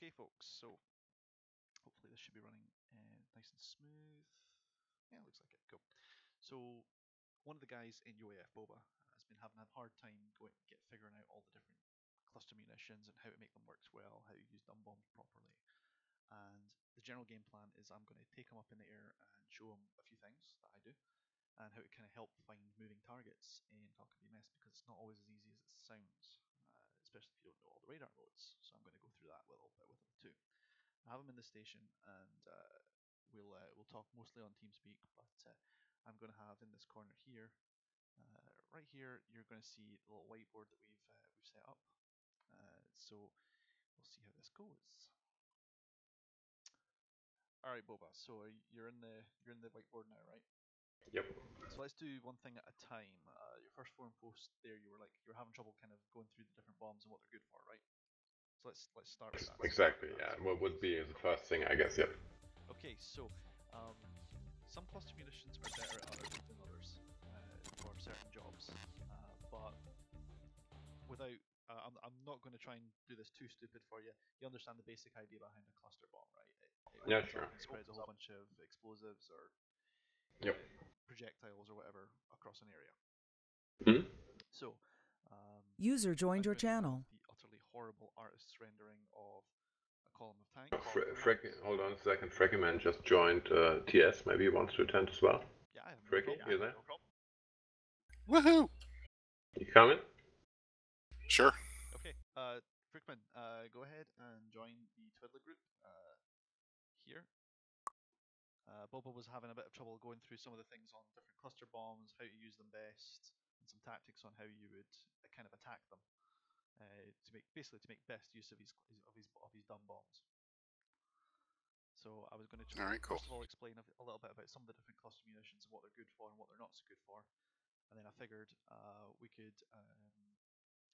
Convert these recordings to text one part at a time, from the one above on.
Okay, folks, so hopefully this should be running nice and smooth. Yeah, looks like it. Cool. So one of the guys in UOAF Boba has been having a hard time figuring out all the different cluster munitions and how to make them work well, how to use dumb bombs properly. And the general game plan is I'm going to take him up in the air and show him a few things that I do, and how to kind of help find moving targets in Falcon BMS, because it's not always as easy as it sounds, especially if you don't know all the radar loads. So I'm going to go through that a little bit with him too. I have him in the station, and we'll talk mostly on TeamSpeak, but I'm going to have in this corner here, right here, you're going to see the little whiteboard that we've set up. So we'll see how this goes. All right, Boba. So you're in the whiteboard now, right? Yep. So let's do one thing at a time. Your first forum post there, you were having trouble kind of going through the different bombs and what they're good for, right? So let's start with that. Exactly, yeah. What would be the first thing, I guess, yep. Okay, so some cluster munitions are better at others than others for certain jobs, but without I'm not going to try and do this too stupid for you. You understand the basic idea behind a cluster bomb, right? It Yeah, opens sure. up and spreads a whole bunch of explosives or Yep. projectiles or whatever across an area. Hmm? So, User I'm joined your going to have channel. the utterly horrible artist's rendering of a column of tanks. Hold on a second. Frackyman just joined TS. Maybe he wants to attend as well. Yeah, I have no Fracky, problem. you there? Woohoo! You coming? Sure. Okay, Frickman, go ahead and join the Twiddler group here. Boba was having a bit of trouble going through some of the things on different cluster bombs, how to use them best, and some tactics on how you would kind of attack them to make best use of his dumb bombs. So I was going to just Cool. first of all explain a little bit about some of the different cluster munitions and what they're good for and what they're not so good for, and then I figured we could,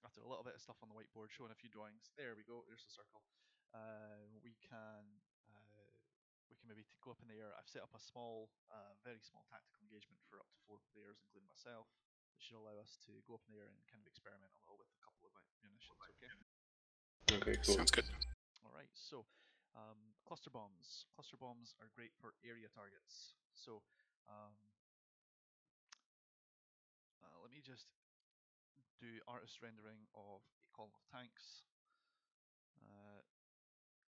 after a little bit of stuff on the whiteboard showing a few drawings, there we go, there's the circle. We can maybe go up in the air. I've set up a small, very small tactical engagement for up to 4 players, including myself. That should allow us to go up in the air and kind of experiment a little with a couple of munitions. Okay. Okay, cool. Sounds good. All right. So, cluster bombs. Cluster bombs are great for area targets. So, let me just do artist rendering of a column of tanks.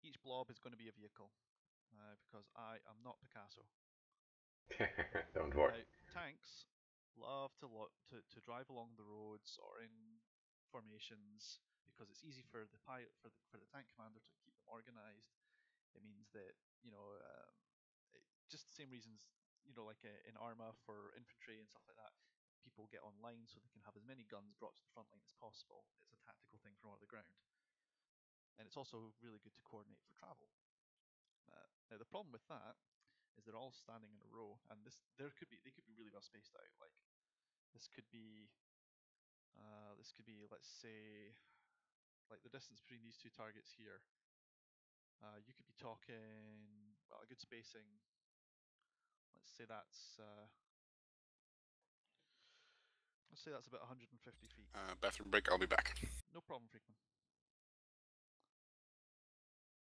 Each blob is going to be a vehicle, because I am not Picasso. Don't worry. Now, tanks love to drive along the roads or in formations because it's easy for the pilot for the tank commander to keep them organized. It means that just the same reasons, like in Arma for infantry and stuff like that. People get online so they can have as many guns brought to the front line as possible. It's a tactical thing from on the ground, and it's also really good to coordinate for travel. Now the problem with that is they're all standing in a row, and they could be really well spaced out. Like this could be let's say like the distance between these two targets here. You could be talking, well, a good spacing. Let's say that's about 150 feet. Bathroom break. I'll be back. No problem, Freakman.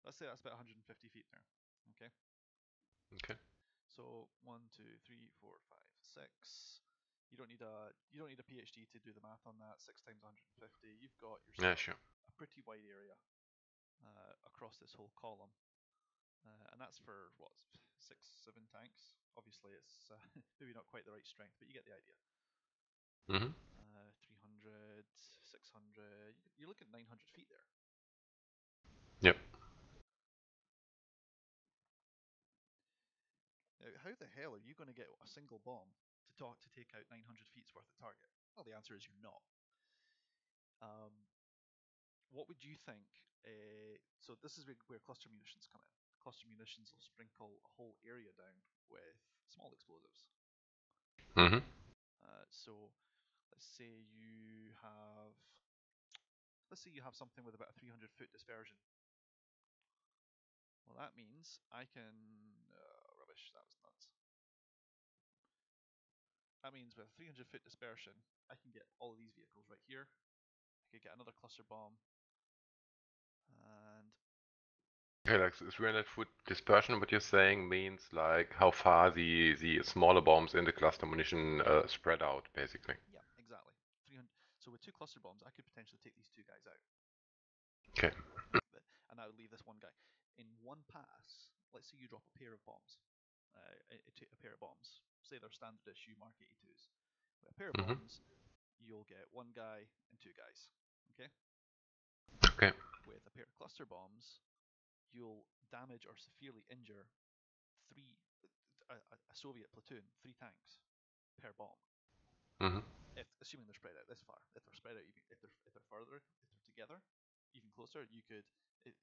Let's say that's about 150 feet there. Okay. Okay. So 1, 2, 3, 4, 5, 6. You don't need a PhD to do the math on that. 6 times 150. You've got yourself Yeah, sure. a pretty wide area across this whole column, and that's for what, 6, 7 tanks. Obviously, it's maybe not quite the right strength, but you get the idea. Mm-hmm. 300, 600. You're looking at 900 feet there. Yep. Now, how the hell are you going to get a single bomb to take out 900 feet's worth of target? Well, the answer is you're not. What would you think? So this is where cluster munitions come in. Cluster munitions will sprinkle a whole area down with small explosives. Mm-hmm. So let's say you have something with about a 300-foot dispersion. Well, that means I can rubbish. That was nuts. That means with a 300-foot dispersion, I can get all of these vehicles right here. I could get another cluster bomb, and Okay, like 300-foot dispersion, what you're saying means like how far the smaller bombs in the cluster munition spread out, basically. Yeah, exactly. 300. So with 2 cluster bombs, I could potentially take these 2 guys out. Okay. And I would leave this one guy. In one pass, let's say you drop a pair of bombs. A pair of bombs. Say they're standard issue Mark 82s. With a pair of Mm-hmm. bombs, you'll get 1 guy and 2 guys. Okay? Okay. With a pair of cluster bombs, you'll damage or severely injure 3 a Soviet platoon, 3 tanks per bomb. Mm-hmm. If assuming they're spread out this far, if they're spread out, if they're further, if they're together, even closer, you could.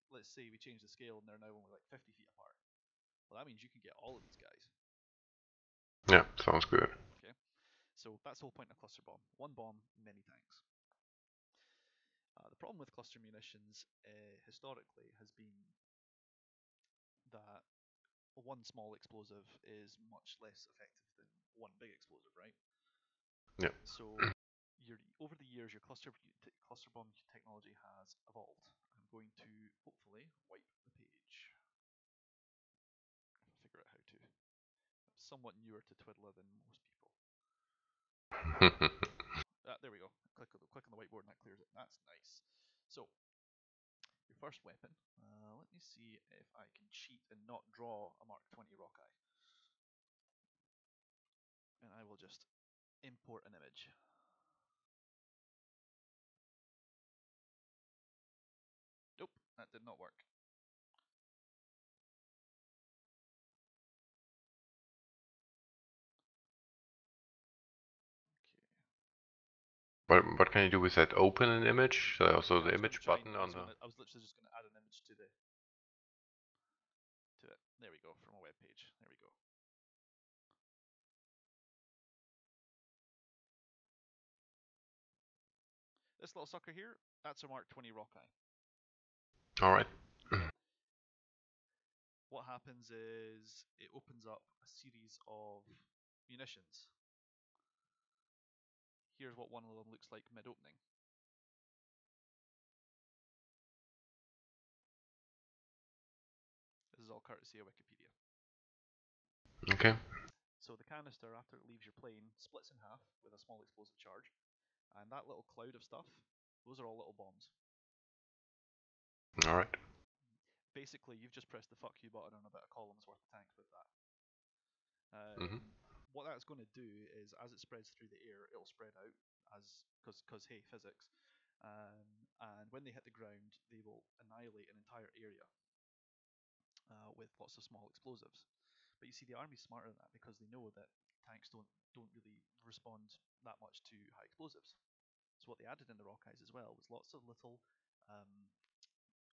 Let's say we change the scale and they're now only like 50 feet apart. Well, that means you can get all of these guys. Yeah, sounds good. Okay, so that's the whole point of cluster bomb. One bomb, many tanks. The problem with cluster munitions historically has been that one small explosive is much less effective than one big explosive, right? Yeah. So over the years, your cluster bomb technology has evolved. I'm going to hopefully wipe the page. Figure out how to. I'm somewhat newer to Twiddler than most people. There we go. Click on the whiteboard and that clears it. That's nice. So your first weapon. Let me see if I can cheat and not draw a Mark 20 Rockeye. And I will just import an image. Nope, that did not work. Okay. What can you do with that? Open an image? So Yeah, I the was going to image try button and on the. I was literally just going to add an image to it. There we go, from a web page. There we go. This little sucker here, that's a Mark 20 Rockeye. All right. What happens is it opens up a series of munitions. Here's what one of them looks like mid-opening. This is all courtesy of Wikipedia. Okay. So the canister, after it leaves your plane, splits in half with a small explosive charge. And that little cloud of stuff, those are all little bombs. All right. Basically, you've just pressed the fuck you button on about a column's worth of tanks with that. Mm-hmm. What that's going to do is, as it spreads through the air, it'll spread out because hey, physics. And when they hit the ground, they will annihilate an entire area with lots of small explosives. But you see, the army's smarter than that because they know that tanks don't really respond that much to high explosives. So what they added in the Rockeyes as well was lots of little um,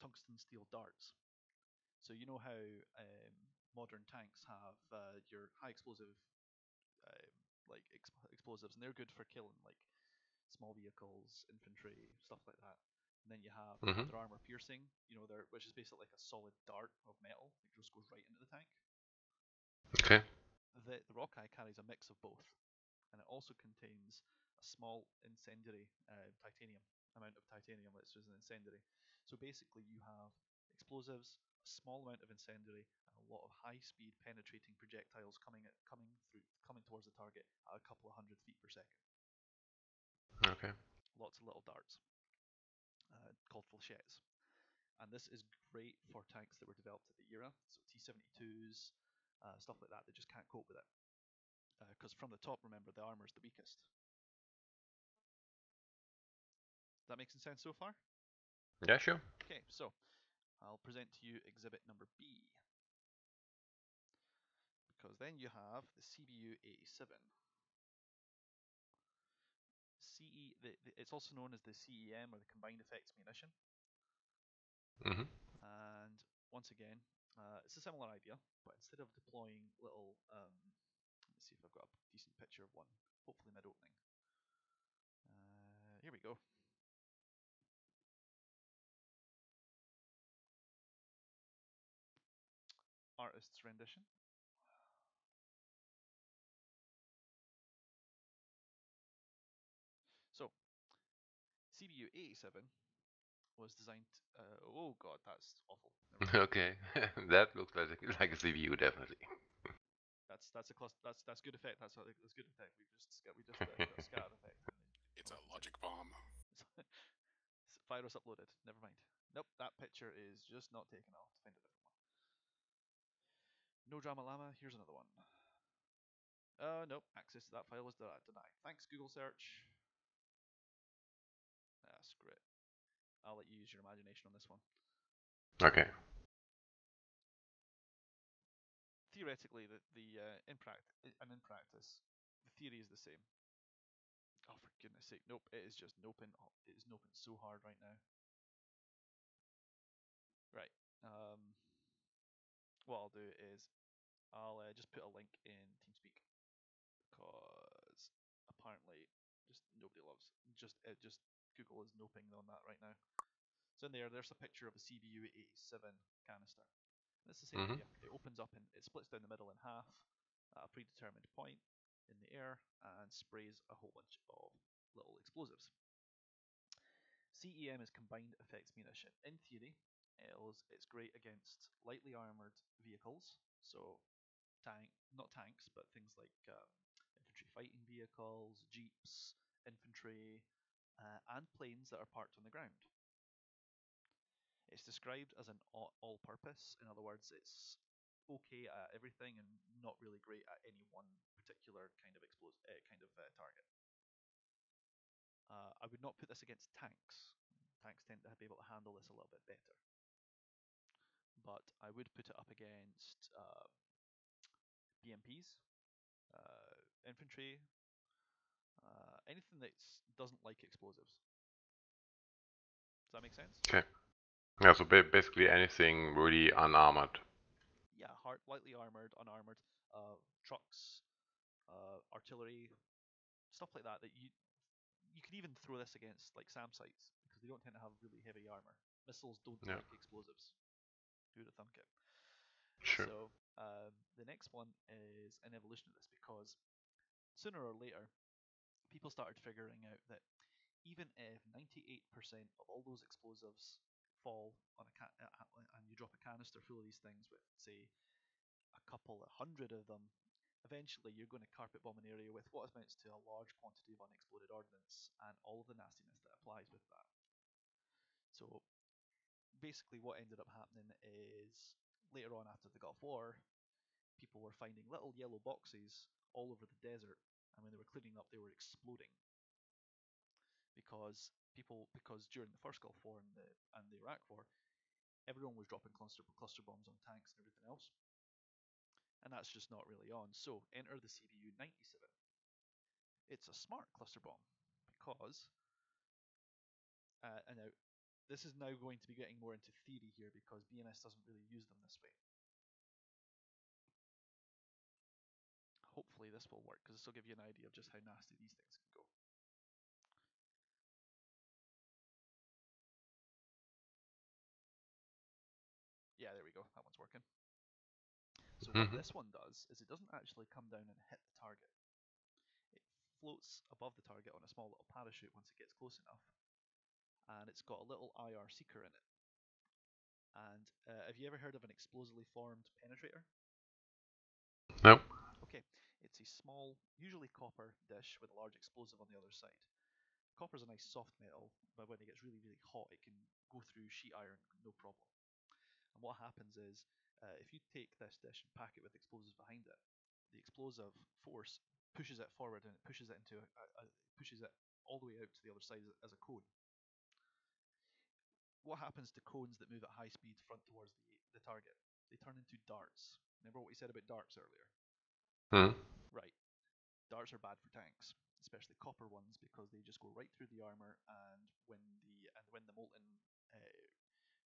tungsten steel darts. So you know how modern tanks have your high explosive explosives, and they're good for killing like small vehicles, infantry, stuff like that. And then you have Mm-hmm. their armor piercing, which is basically like a solid dart of metal that just goes right into the tank. Okay. The Rockeye carries a mix of both, and it also contains a small incendiary titanium amount of titanium that's just an incendiary. So basically, you have explosives, a small amount of incendiary, and a lot of high-speed penetrating projectiles coming towards the target at a couple of 100 feet per second. Okay. Lots of little darts called flechettes. And this is great for tanks that were developed at the era, so T-72s, stuff like that. They just can't cope with it because from the top, remember, the armor is the weakest. Does that make some sense so far? Yeah, sure. Okay, so I'll present to you exhibit number B, because then you have the CBU 87. It's also known as the CEM, or the Combined Effects Munition. Mm-hmm. And once again, it's a similar idea, but instead of deploying little, let me see if I've got a decent picture of one, hopefully mid-opening. Here we go. Artist's rendition. So, CBU 87 was designed. Oh god, that's awful. Never mind. Okay, that looks like a CPU definitely. That's a cluster. That's good effect. That's good effect. We just got a scatter effect. It's Oh, a logic bomb. virus uploaded. Never mind. Nope, that picture is just not taken. I'll have to find a different one. No drama llama. Here's another one. Nope. Access to that file was denied. Thanks, Google search. That's great. I'll let you use your imagination on this one. Okay. Theoretically, in practice, the theory is the same. Oh, for goodness sake! Nope. It is just noping. Oh, it is noping so hard right now. Right. What I'll do is I'll just put a link in TeamSpeak because apparently just nobody loves just Google is noping on that right now. So in there's a picture of a CVU 87 canister. And it's the same Mm-hmm. idea. It opens up and it splits down the middle in half at a predetermined point in the air and sprays a whole bunch of little explosives. CEM is combined effects munition. In theory, it's great against lightly armored vehicles, so not tanks, but things like infantry fighting vehicles, jeeps, infantry, and planes that are parked on the ground. It's described as an all-purpose. In other words, it's okay at everything and not really great at any one particular kind of target. I would not put this against tanks. Tanks tend to be able to handle this a little bit better. But I would put it up against BMPs, infantry, anything that doesn't like explosives. Does that make sense? Okay. Yeah, so basically anything really unarmored. Yeah, lightly armored, unarmored, trucks, artillery, stuff like that. That you could even throw this against like SAM sites because they don't tend to have really heavy armor. Missiles don't Yeah. like explosives. Who'd have thunk it? Sure. So the next one is an evolution of this because sooner or later people started figuring out that even if 98% of all those explosives fall on and you drop a canister full of these things with say a couple of hundred of them, eventually you're going to carpet bomb an area with what amounts to a large quantity of unexploded ordnance and all of the nastiness that applies with that. So basically what ended up happening is later on after the Gulf War, people were finding little yellow boxes all over the desert, and when they were cleaning up, they were exploding because during the first Gulf War and the Iraq War, everyone was dropping cluster bombs on tanks and everything else, and that's just not really on. So enter the CVU 97. It's a smart cluster bomb because and now this is now going to be getting more into theory here because BMS doesn't really use them this way. Hopefully this will work because this will give you an idea of just how nasty these things can go. Yeah, there we go. That one's working. So what Mm-hmm. this one does is it doesn't actually come down and hit the target. It floats above the target on a small little parachute once it gets close enough, and it's got a little IR seeker in it. And have you ever heard of an explosively formed penetrator? Nope. Okay, it's a small, usually copper dish with a large explosive on the other side. Copper is a nice soft metal, but when it gets really, really hot, it can go through sheet iron no problem. And what happens is, if you take this dish and pack it with explosives behind it, the explosive force pushes it forward and it pushes it pushes it all the way out to the other side as a cone. What happens to cones that move at high speed front towards the target? They turn into darts. Remember what we said about darts earlier? Mm. Right. Darts are bad for tanks, especially copper ones, because they just go right through the armor, and when uh,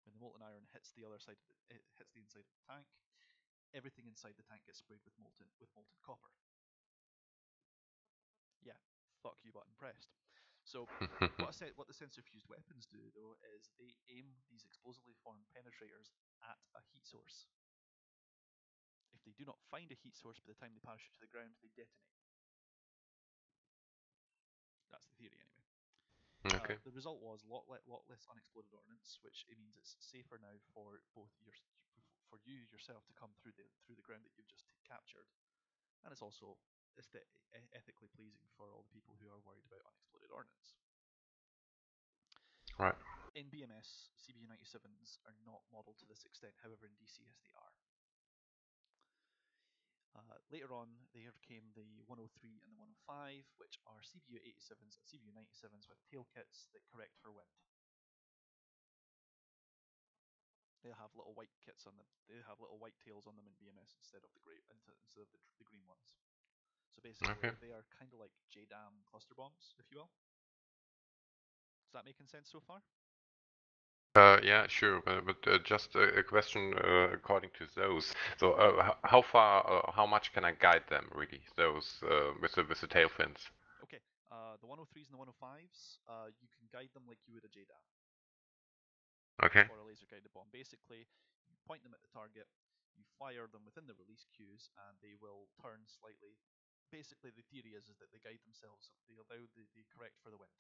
the molten iron hits the other side, it hits the inside of the tank. Everything inside the tank gets sprayed with molten copper. Yeah, fuck you button pressed. So what the sensor fused weapons do though is they aim these explosively formed penetrators at a heat source. If they do not find a heat source by the time they parachute to the ground, they detonate. That's the theory anyway. Okay. The result was a lot less unexploded ordnance, which it means it's safer now for both for you yourself to come through the ground that you've just captured, and it's also ethically pleasing for all the people who are worried about unexploded ordnance. Right. In BMS, CBU-97s are not modeled to this extent, however in DCS they are. Later on, there came the 103 and the 105, which are CBU-87s and CBU-97s with tail kits that correct for wind. They'll have little white kits on them. They have little white tails on them in BMS instead of the green ones. So basically, Okay. they are kind of like JDAM cluster bombs, if you will. Is that making sense so far? Yeah, sure, but just a question according to those. So, how far, how much can I guide them really? Those with the tail fins. Okay, the 103s and the 105s, you can guide them like you would a JDAM Okay. or a laser guided bomb. Basically, you point them at the target, you fire them within the release queues, and they will turn slightly. Basically, the theory is that they guide themselves. They correct for the wind.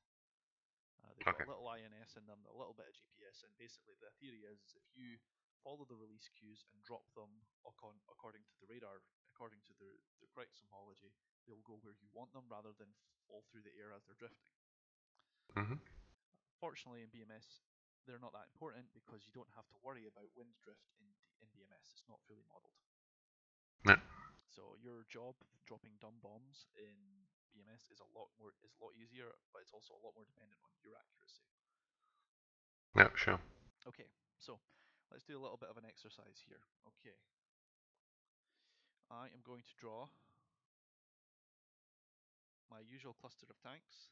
They've got Okay. a little INS in them, a little bit of GPS, and basically the theory is if you follow the release queues and drop them according to the radar, according to the correct symbology, they'll go where you want them rather than fall through the air as they're drifting. Mhm. Fortunately, in BMS, they're not that important because you don't have to worry about wind drift in BMS. It's not fully modeled. Yeah. So your job dropping dumb bombs in BMS is a lot easier, but it's also a lot more dependent on your accuracy. Yeah. Sure. Okay, so let's do a little bit of an exercise here. Okay, I am going to draw my usual cluster of tanks.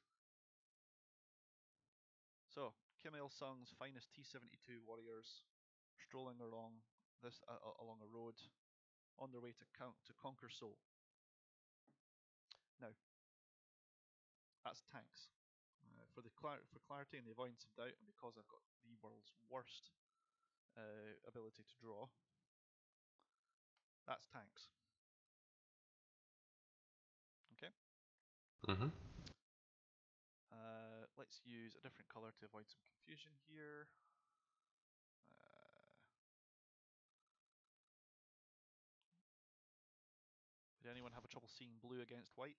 So, Kim Il Sung's finest T-72 warriors strolling along along a road on their way to conquer Seoul. Now, that's tanks. For clarity and the avoidance of doubt, and because I've got the world's worst ability to draw, that's tanks. Okay. Mhm. Let's use a different color to avoid some confusion here. Uh, did anyone have a trouble seeing blue against white?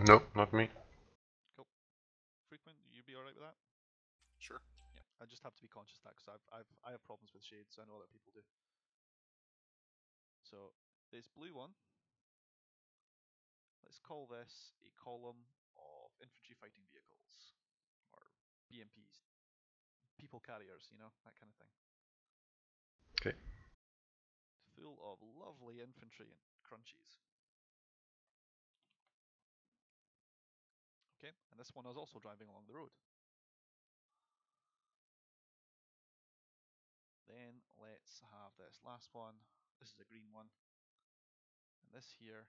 No, not me. Cool. Frequent, you'd be alright with that? Sure. Yeah. I just have to be conscious of that because I have problems with shades, so I know other people do. So this blue one, let's call this a column of infantry fighting vehicles, or BMPs, people carriers, that kind of thing. Okay. Full of lovely infantry and crunchies. Okay, and this one is also driving along the road. Then let's have this last one. This is a green one. And this here,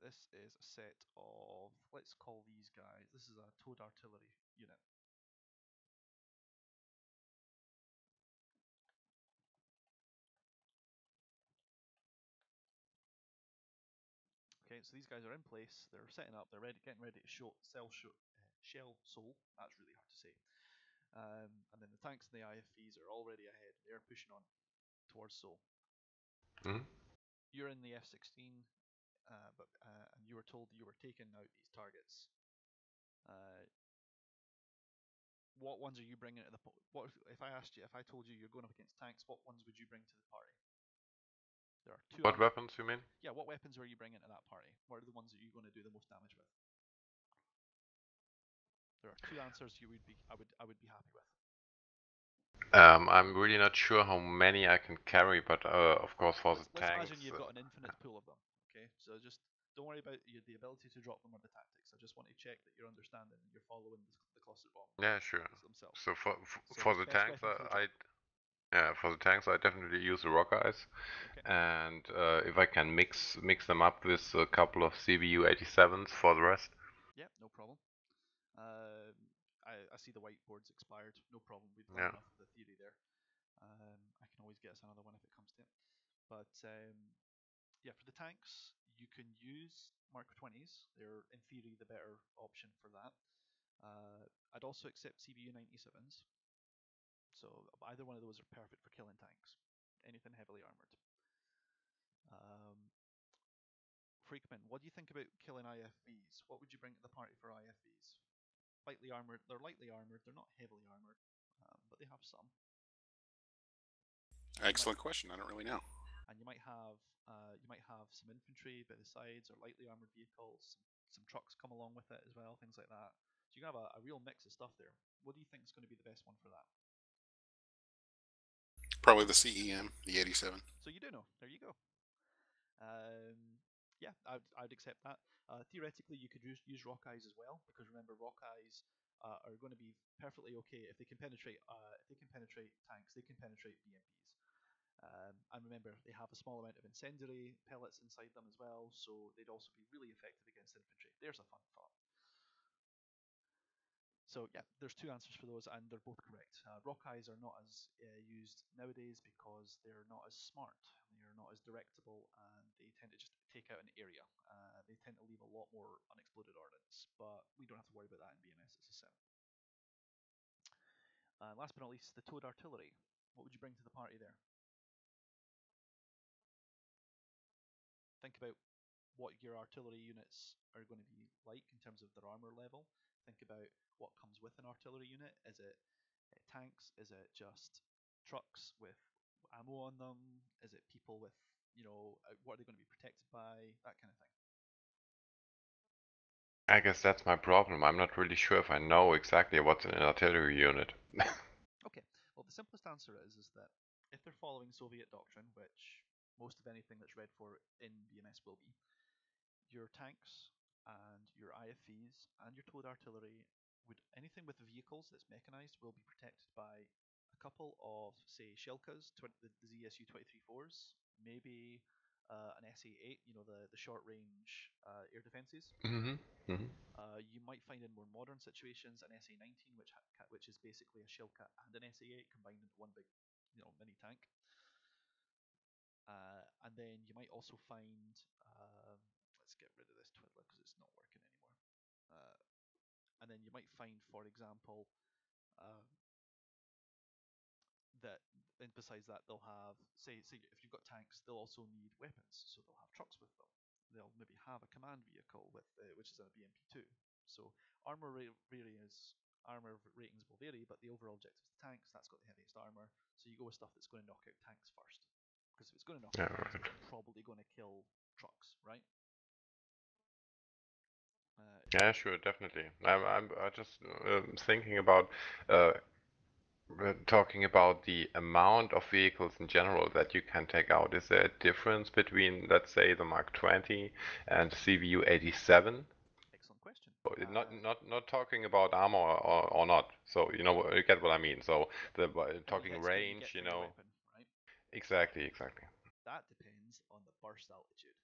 this is a set of, let's call these guys, this is a towed artillery unit. Okay, so these guys are in place, they're setting up, they're getting ready to shell Seoul. That's really hard to say. And then the tanks and the IFVs are already ahead, they're pushing on towards Seoul. Mhm. You're in the F-16, and you were told you were taking out these targets. What ones are you bringing to the what if I told you you're going up against tanks, what ones would you bring to the party? There are two What answers. weapons you mean? Yeah, what weapons are you bringing to that party? What are the ones that you're going to do the most damage with? There are two answers you would be I would be happy with. I'm really not sure how many I can carry, but of course for the Let's tanks. imagine you've got an infinite pool of them. Okay, so just don't worry about the ability to drop them or the tactics. I just want to check that you're understanding and you're following the cluster bomb Yeah, sure. themselves. So So for the the best tanks, weapon for the I job. yeah, for the tanks I definitely use the rock eyes, Okay. and if I can mix them up with a couple of CBU 87s for the rest. Yeah, no problem. Um, I see the whiteboard's expired. No problem. We've gone Yeah. enough of the theory there. I can always get us another one if it comes to it. But yeah, for the tanks, you can use Mark 20s. They're in theory the better option for that. I'd also accept CBU 97s. So either one of those are perfect for killing tanks. Anything heavily armored. Freakman, what do you think about killing IFVs? What would you bring to the party for IFVs? Lightly armored. They're lightly armored. They're not heavily armored, but they have some. Excellent question. I don't really know. And you might have some infantry by the sides or lightly armored vehicles. Some trucks come along with it as well, things like that. So you can have a real mix of stuff there. What do you think is going to be the best one for that? Probably the CEM, the 87. So you do know. There you go. Yeah, I'd accept that. Theoretically, you could use rock eyes as well, because remember, rock eyes are going to be perfectly okay if they can penetrate. If they can penetrate tanks, they can penetrate BMPs. And remember, they have a small amount of incendiary pellets inside them as well, so they'd also be really effective against infantry. There's a fun thought. So yeah, there's two answers for those, and they're both correct. Rock eyes are not as used nowadays because they're not as smart, they're not as directable, and they tend to just take out an area. They tend to leave a lot more unexploded ordnance, but we don't have to worry about that in BMS. It's a sim. Last but not least, the towed artillery. What would you bring to the party there? Think about what your artillery units are going to be like in terms of their armor level. Think about what comes with an artillery unit. Is it tanks? Is it just trucks with ammo on them? Is it people with, what are they going to be protected by? That kind of thing. I guess that's my problem. I'm not really sure if I know exactly what's in an artillery unit. Okay, well, the simplest answer is that if they're following Soviet doctrine, which most of anything that's read for in BMS will be, your tanks and your IFVs and your towed artillery would anything with vehicles that's mechanized will be protected by a couple of say Shilkas, the ZSU 23-4s, maybe an SA-8, the short range air defenses. You might find in more modern situations an SA-19, which is basically a Shilka and an SA-8 combined into one big, mini tank. And then you might also find, let's get rid of this twiddler because it's not working anymore. And then you might find, for example, that, and besides that, they'll have, say if you've got tanks, they'll also need weapons, so they'll have trucks with them. They'll maybe have a command vehicle with, which is a BMP2. So armor ratings will vary, but the overall objective is the tanks. That's got the heaviest armor, so you go with stuff that's going to knock out tanks first. Because if it's going to knock out tanks, it's probably going to kill trucks, right? Yeah, sure, definitely. I'm just thinking about talking about the amount of vehicles in general that you can take out. Is there a difference between, let's say, the Mark 20 and CVU 87? Excellent question. Not talking about armor or not. So you get what I mean. So the talking range, weapon, right? Exactly. That depends on the burst altitude.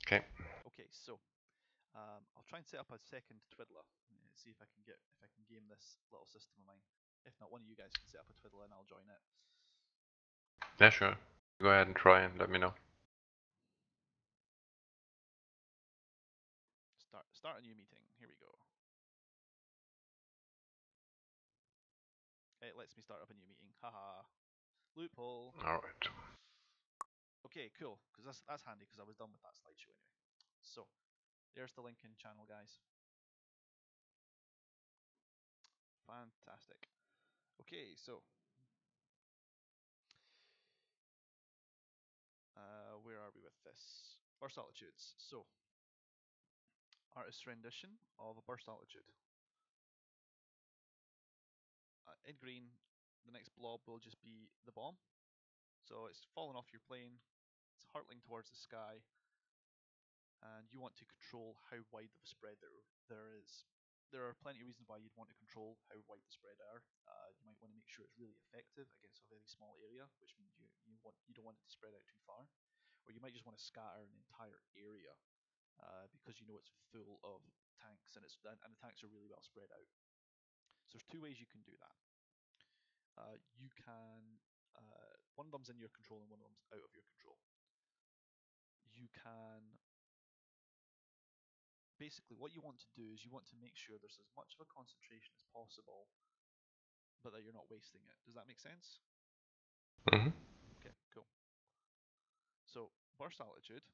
Okay. Okay, so I'll try and set up a second twiddler. See if I can game this little system of mine. If not, one of you guys can set up a twiddler and I'll join it. Yeah, sure. Go ahead and try and let me know. Start a new meeting. Here we go. It lets me start up a new meeting. Haha. Loophole. All right. Okay, cool. Because that's handy because I was done with that slideshow anyway. So there's the link in channel, guys. Fantastic. Okay, so where are we with this? Burst altitudes. So artist's rendition of a burst altitude. In green, the next blob will just be the bomb. So it's fallen off your plane, it's hurtling towards the sky, and you want to control how wide of a spread there is. There are plenty of reasons why you'd want to control how wide the spread are. You might want to make sure it's really effective against a very small area, which means you don't want it to spread out too far, or you might just want to scatter an entire area because you know it's full of tanks and the tanks are really well spread out. So there's two ways you can do that. You can one of them's in your control and one of them's out of your control. You can basically what you want to do is you want to make sure there's as much of a concentration as possible, but that you're not wasting it. Does that make sense? Mm-hmm. Okay, cool. So burst altitude,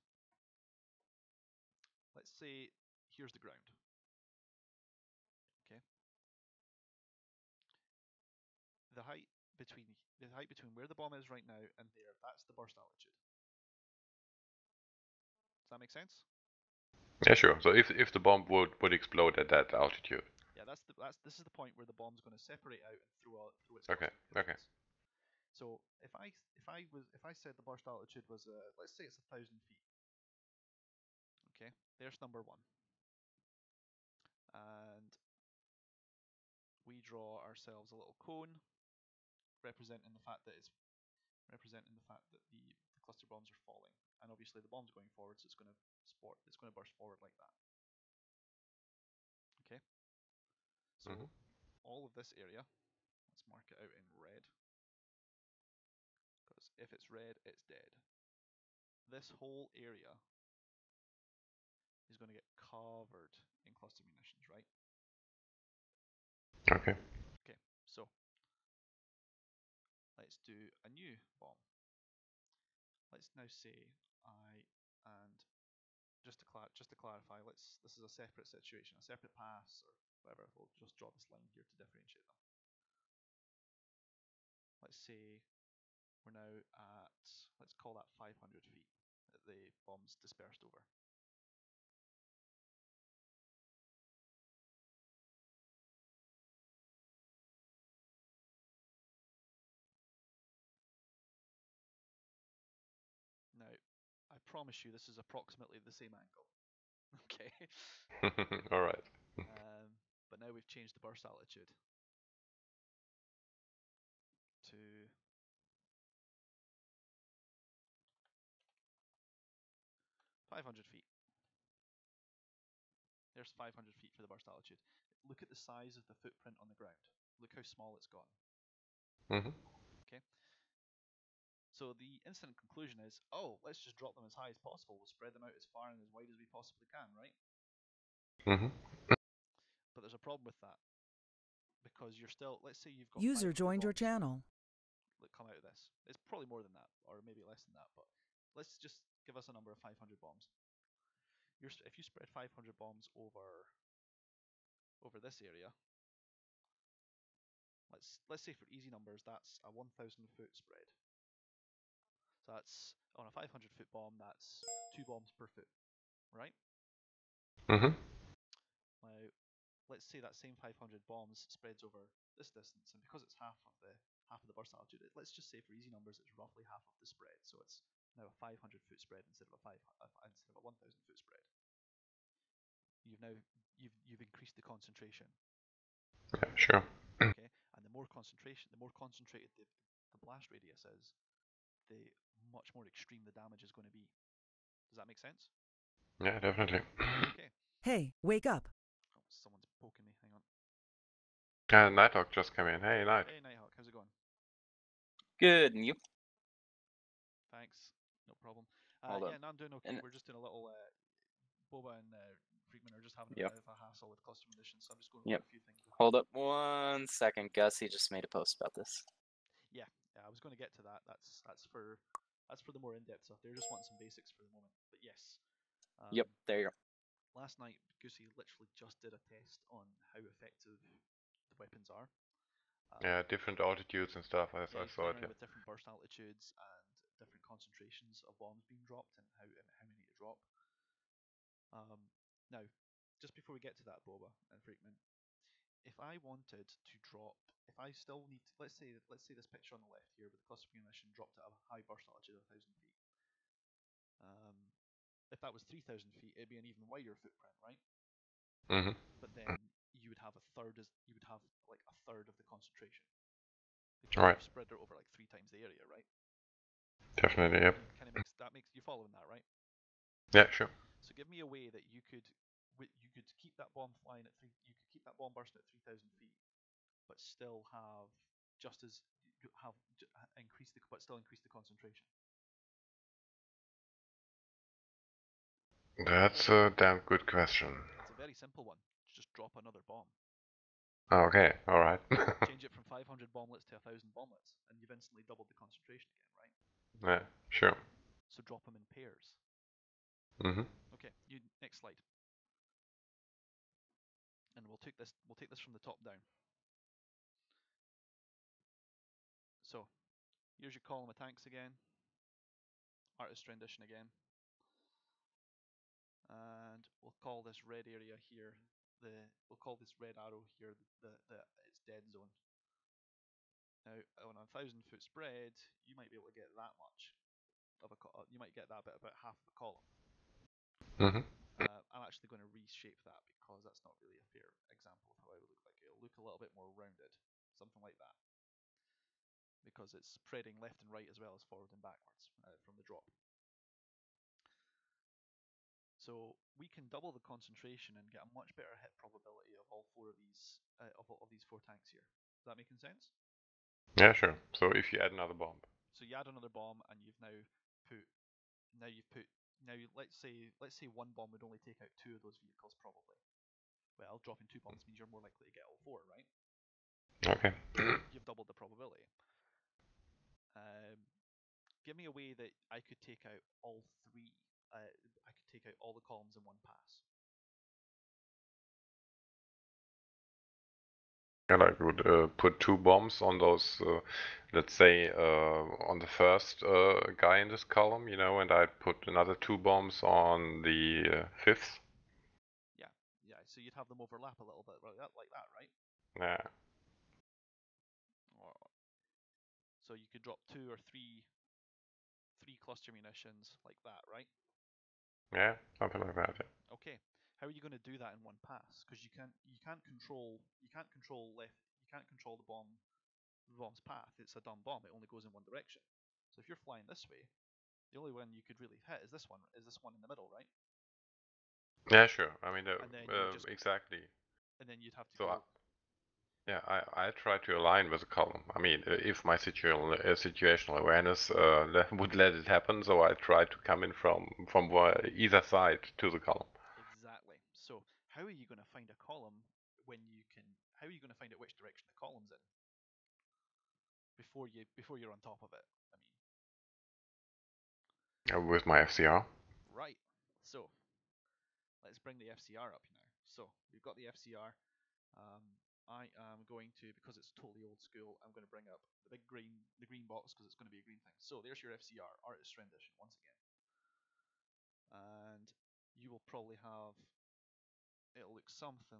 let's say here's the ground. Okay. The height between where the bomb is right now and there, that's the burst altitude. Does that make sense? Yeah, sure. So if the bomb would explode at that altitude. Yeah, this is the point where the bomb's going to separate out and throw its Okay. cluster Okay. munitions. So if I said the burst altitude was let's say it's 1,000 feet. Okay, there's number one, and we draw ourselves a little cone representing the fact that the cluster bombs are falling, and obviously the bomb's going forward, so it's going to burst forward like that. Okay, so Mm-hmm. all of this area, let's mark it out in red, because if it's red, it's dead. This whole area is going to get covered in cluster munitions, right? Okay. Okay, so let's do a new bomb. Let's now say and just to clarify, this is a separate situation, a separate pass or whatever. We'll just draw this line here to differentiate them. Let's say we're now at, let's call that 500 feet that the bomb's dispersed over. Now, I promise you this is approximately the same angle. Okay. All right. But now we've changed the burst altitude to 500 feet. There's 500 feet for the burst altitude. Look at the size of the footprint on the ground. Look how small it's gone. Mm-hmm. Okay. So the instant conclusion is, oh, let's just drop them as high as possible. We'll spread them out as far and as wide as we possibly can, right? Mm-hmm. But there's a problem with that, because you're still, let's say you've got User 500 joined your bombs channel. that come out of this. It's probably more than that, or maybe less than that, but let's just give us a number of 500 bombs. If you spread 500 bombs over this area, let's say for easy numbers, that's a 1,000-foot spread. So that's on a 500-foot bomb, that's 2 bombs per foot, right? Mm-hmm. Now, let's say that same 500 bombs spreads over this distance, and because it's half of the burst altitude, let's just say for easy numbers, it's roughly half of the spread. So it's now a 500-foot spread instead of a 1,000-foot spread. You've increased the concentration. Yeah, sure. Okay, and the more concentrated the blast radius is, the much more extreme the damage is going to be. Does that make sense? Yeah, definitely. Okay. Hey, wake up. Oh, someone's poking me. Hang on. Nighthawk just came in. Hey, Night. Hey, Nighthawk, how's it going? Good, and you? Thanks. No problem. Hold Yeah, up. no, I'm doing okay. And- We're just doing a little. Boba and Freakman are just having a Yep. bit of a hassle with cluster munitions, so I'm just going Yep. over a few things. Hold up 1 second, Gus. He just made a post about this. Yeah, I was going to get to that. That's for the more in-depth stuff. They're just wanting some basics for the moment. But yes. Yep, there you go. Last night, Goosey literally just did a test on how effective the weapons are. Yeah, different altitudes and stuff. I he's saw playing it. around Yeah. with different burst altitudes and different concentrations of bombs being dropped and how many to drop. Now, just before we get to that, Boba and Freakman, if I wanted to drop, if I still need, let's say this picture on the left here with the cluster munition dropped at a high burst altitude of 1,000 feet. If that was 3,000 feet, it'd be an even wider footprint, right? Mm-hmm. But then you would have like a third of the concentration, because Right. you've spread it over like 3 times the area, right? Definitely. Yep. Kind of makes you following that, right? Yeah, sure. So give me a way that you could keep that bomb flying at you could keep that bomb bursting at 3,000 feet, but still have increase the concentration. That's a damn good question. simple one. Just drop another bomb. Okay, all right. Change it from 500 bomblets to 1,000 bomblets, and you've instantly doubled the concentration again, right? Yeah, sure. So drop them in pairs. Mhm. Okay, next slide. And we'll take this from the top down. So here's your column of tanks again. Artist rendition again. And we'll call this red area here we'll call this red arrow here the its dead zone. Now on a 1,000-foot spread, you might be able to get that much of you might get that bit about half of a column. Mhm. I'm actually going to reshape that because that's not really a fair example of how it would look like. It'll look a little bit more rounded, something like that, because it's spreading left and right as well as forward and backwards from the drop. So we can double the concentration and get a much better hit probability of all four of these of these four tanks here. Is that making sense? Yeah, sure. So if you add another bomb. So you add another bomb, and you've now put let's say one bomb would only take out two of those vehicles probably. Well, dropping two bombs means you're more likely to get all four, right? Okay. You've doubled the probability. Give me a way that I could take out all three. I could take out all the columns in one pass. And I would put two bombs on those, let's say, on the first guy in this column, you know, and I'd put another two bombs on the fifth. Yeah. So you'd have them overlap a little bit like that, right? Yeah. So you could drop two or three cluster munitions like that, right? Yeah, something like that. Yeah. Okay. How are you going to do that in one pass? Because you can't control the bomb's path. It's a dumb bomb. It only goes in one direction. So if you're flying this way, the only one you could really hit is this one. Is this one in the middle, right? Yeah, sure. I mean, And then you just exactly. and then you'd have to So go. yeah, I try to align with the column. I mean, if my situational awareness would let it happen, so I try to come in from either side to the column. Exactly. So how are you going to find a column when you can? How are you going to find out which direction the column's in before you're on top of it? I mean, With my FCR. right. So let's bring the FCR up now. So we've got the FCR. I am going to, because it's totally old school, I'm going to bring up the green box because it's going to be a green thing. So there's your FCR, artist rendition once again, and you will probably have it'll look something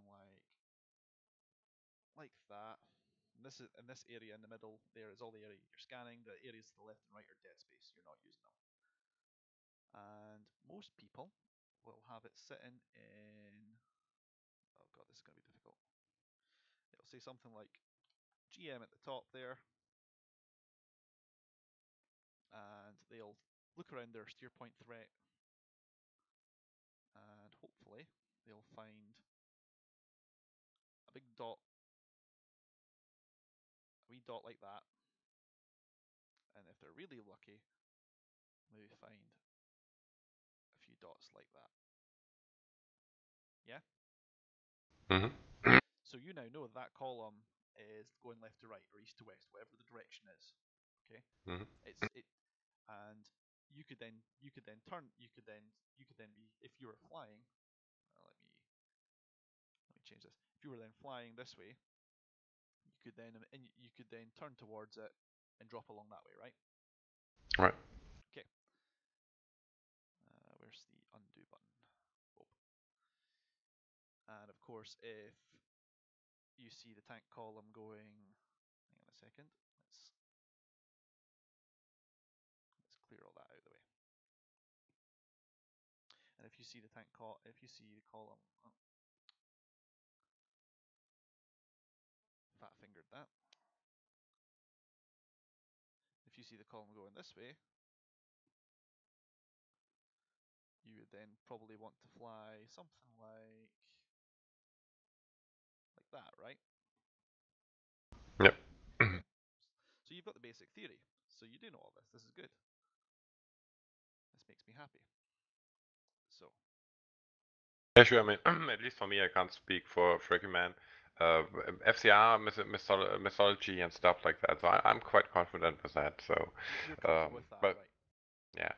like that. And this area in the middle there is all the area you're scanning. The areas to the left and right are dead space. You're not using them, and most people will have it sitting in. Oh god, this is going to be difficult. It'll say something like GM at the top there, and they'll look around their steer point threat, and hopefully they'll find a big dot, a wee dot like that, and if they're really lucky, maybe find a few dots like that. Yeah. Mm-hmm. So you now know that column is going left to right or east to west, whatever the direction is. Okay. Mm-hmm. And you could then turn you could then be if you were flying. Let me change this. If you were then flying this way, you could then turn towards it and drop along that way, right? Right. Okay. Where's the undo button? Oh. And of course, if you see the tank column going, hang on a second. Let's clear all that out of the way. And if you see the if you see the column, oh, fat fingered that. If you see the column going this way, you would then probably want to fly something like that, right? Yep. Okay. So you've got the basic theory. So you do know all this. This is good. This makes me happy. So Yeah, sure. I mean, at least for me, I can't speak for Freaky Man. FCR mythology and stuff like that. So I'm quite confident with that. So, You're comfortable with that, but right? yeah,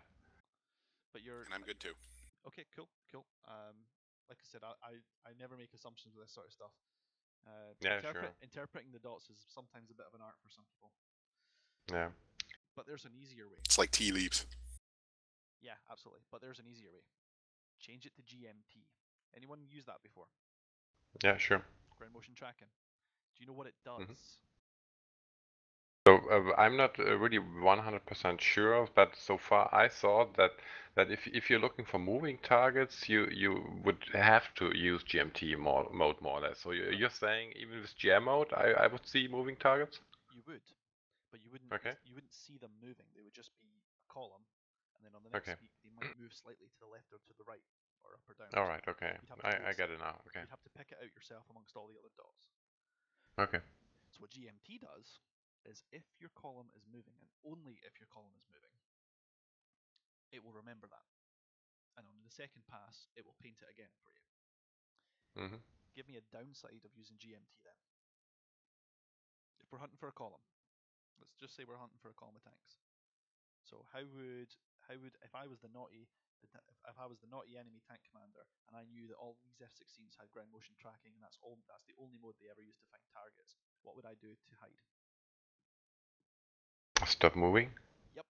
But you're And I'm good too. okay. Cool, cool. Like I said, I never make assumptions with this sort of stuff. yeah, sure, Interpreting the dots is sometimes a bit of an art for some people. yeah, But there's an easier way. It's like tea leaves. Yeah, absolutely. But there's an easier way. Change it to GMT. Anyone use that before? yeah, sure. Ground motion tracking. Do you know what it does? Mhm. So I'm not really 100% sure, but so far I thought that if you're looking for moving targets, you would have to use GMT mode more or less. So Right. you're saying even with GM mode, I would see moving targets? You would, but Okay. you wouldn't see them moving. They would just be a column, and then on the next Okay. sweep they might move slightly to the left or to the right, or up or down or All right. something. Okay. You'd have to I get it now. Okay. you'd have to pick it out yourself amongst all the other dots. Okay. So what GMT does is if your column is moving, and only if your column is moving, it will remember that, and on the second pass it will paint it again for you. Mhm. Give me a downside of using GMT then. If we're hunting for a column, let's just say we're hunting for a column of tanks. So how would if I was the naughty if I was the naughty enemy tank commander and I knew that all these F-16s had ground motion tracking and that's the only mode they ever use to find targets, what would I do to hide? Stop moving. Yep.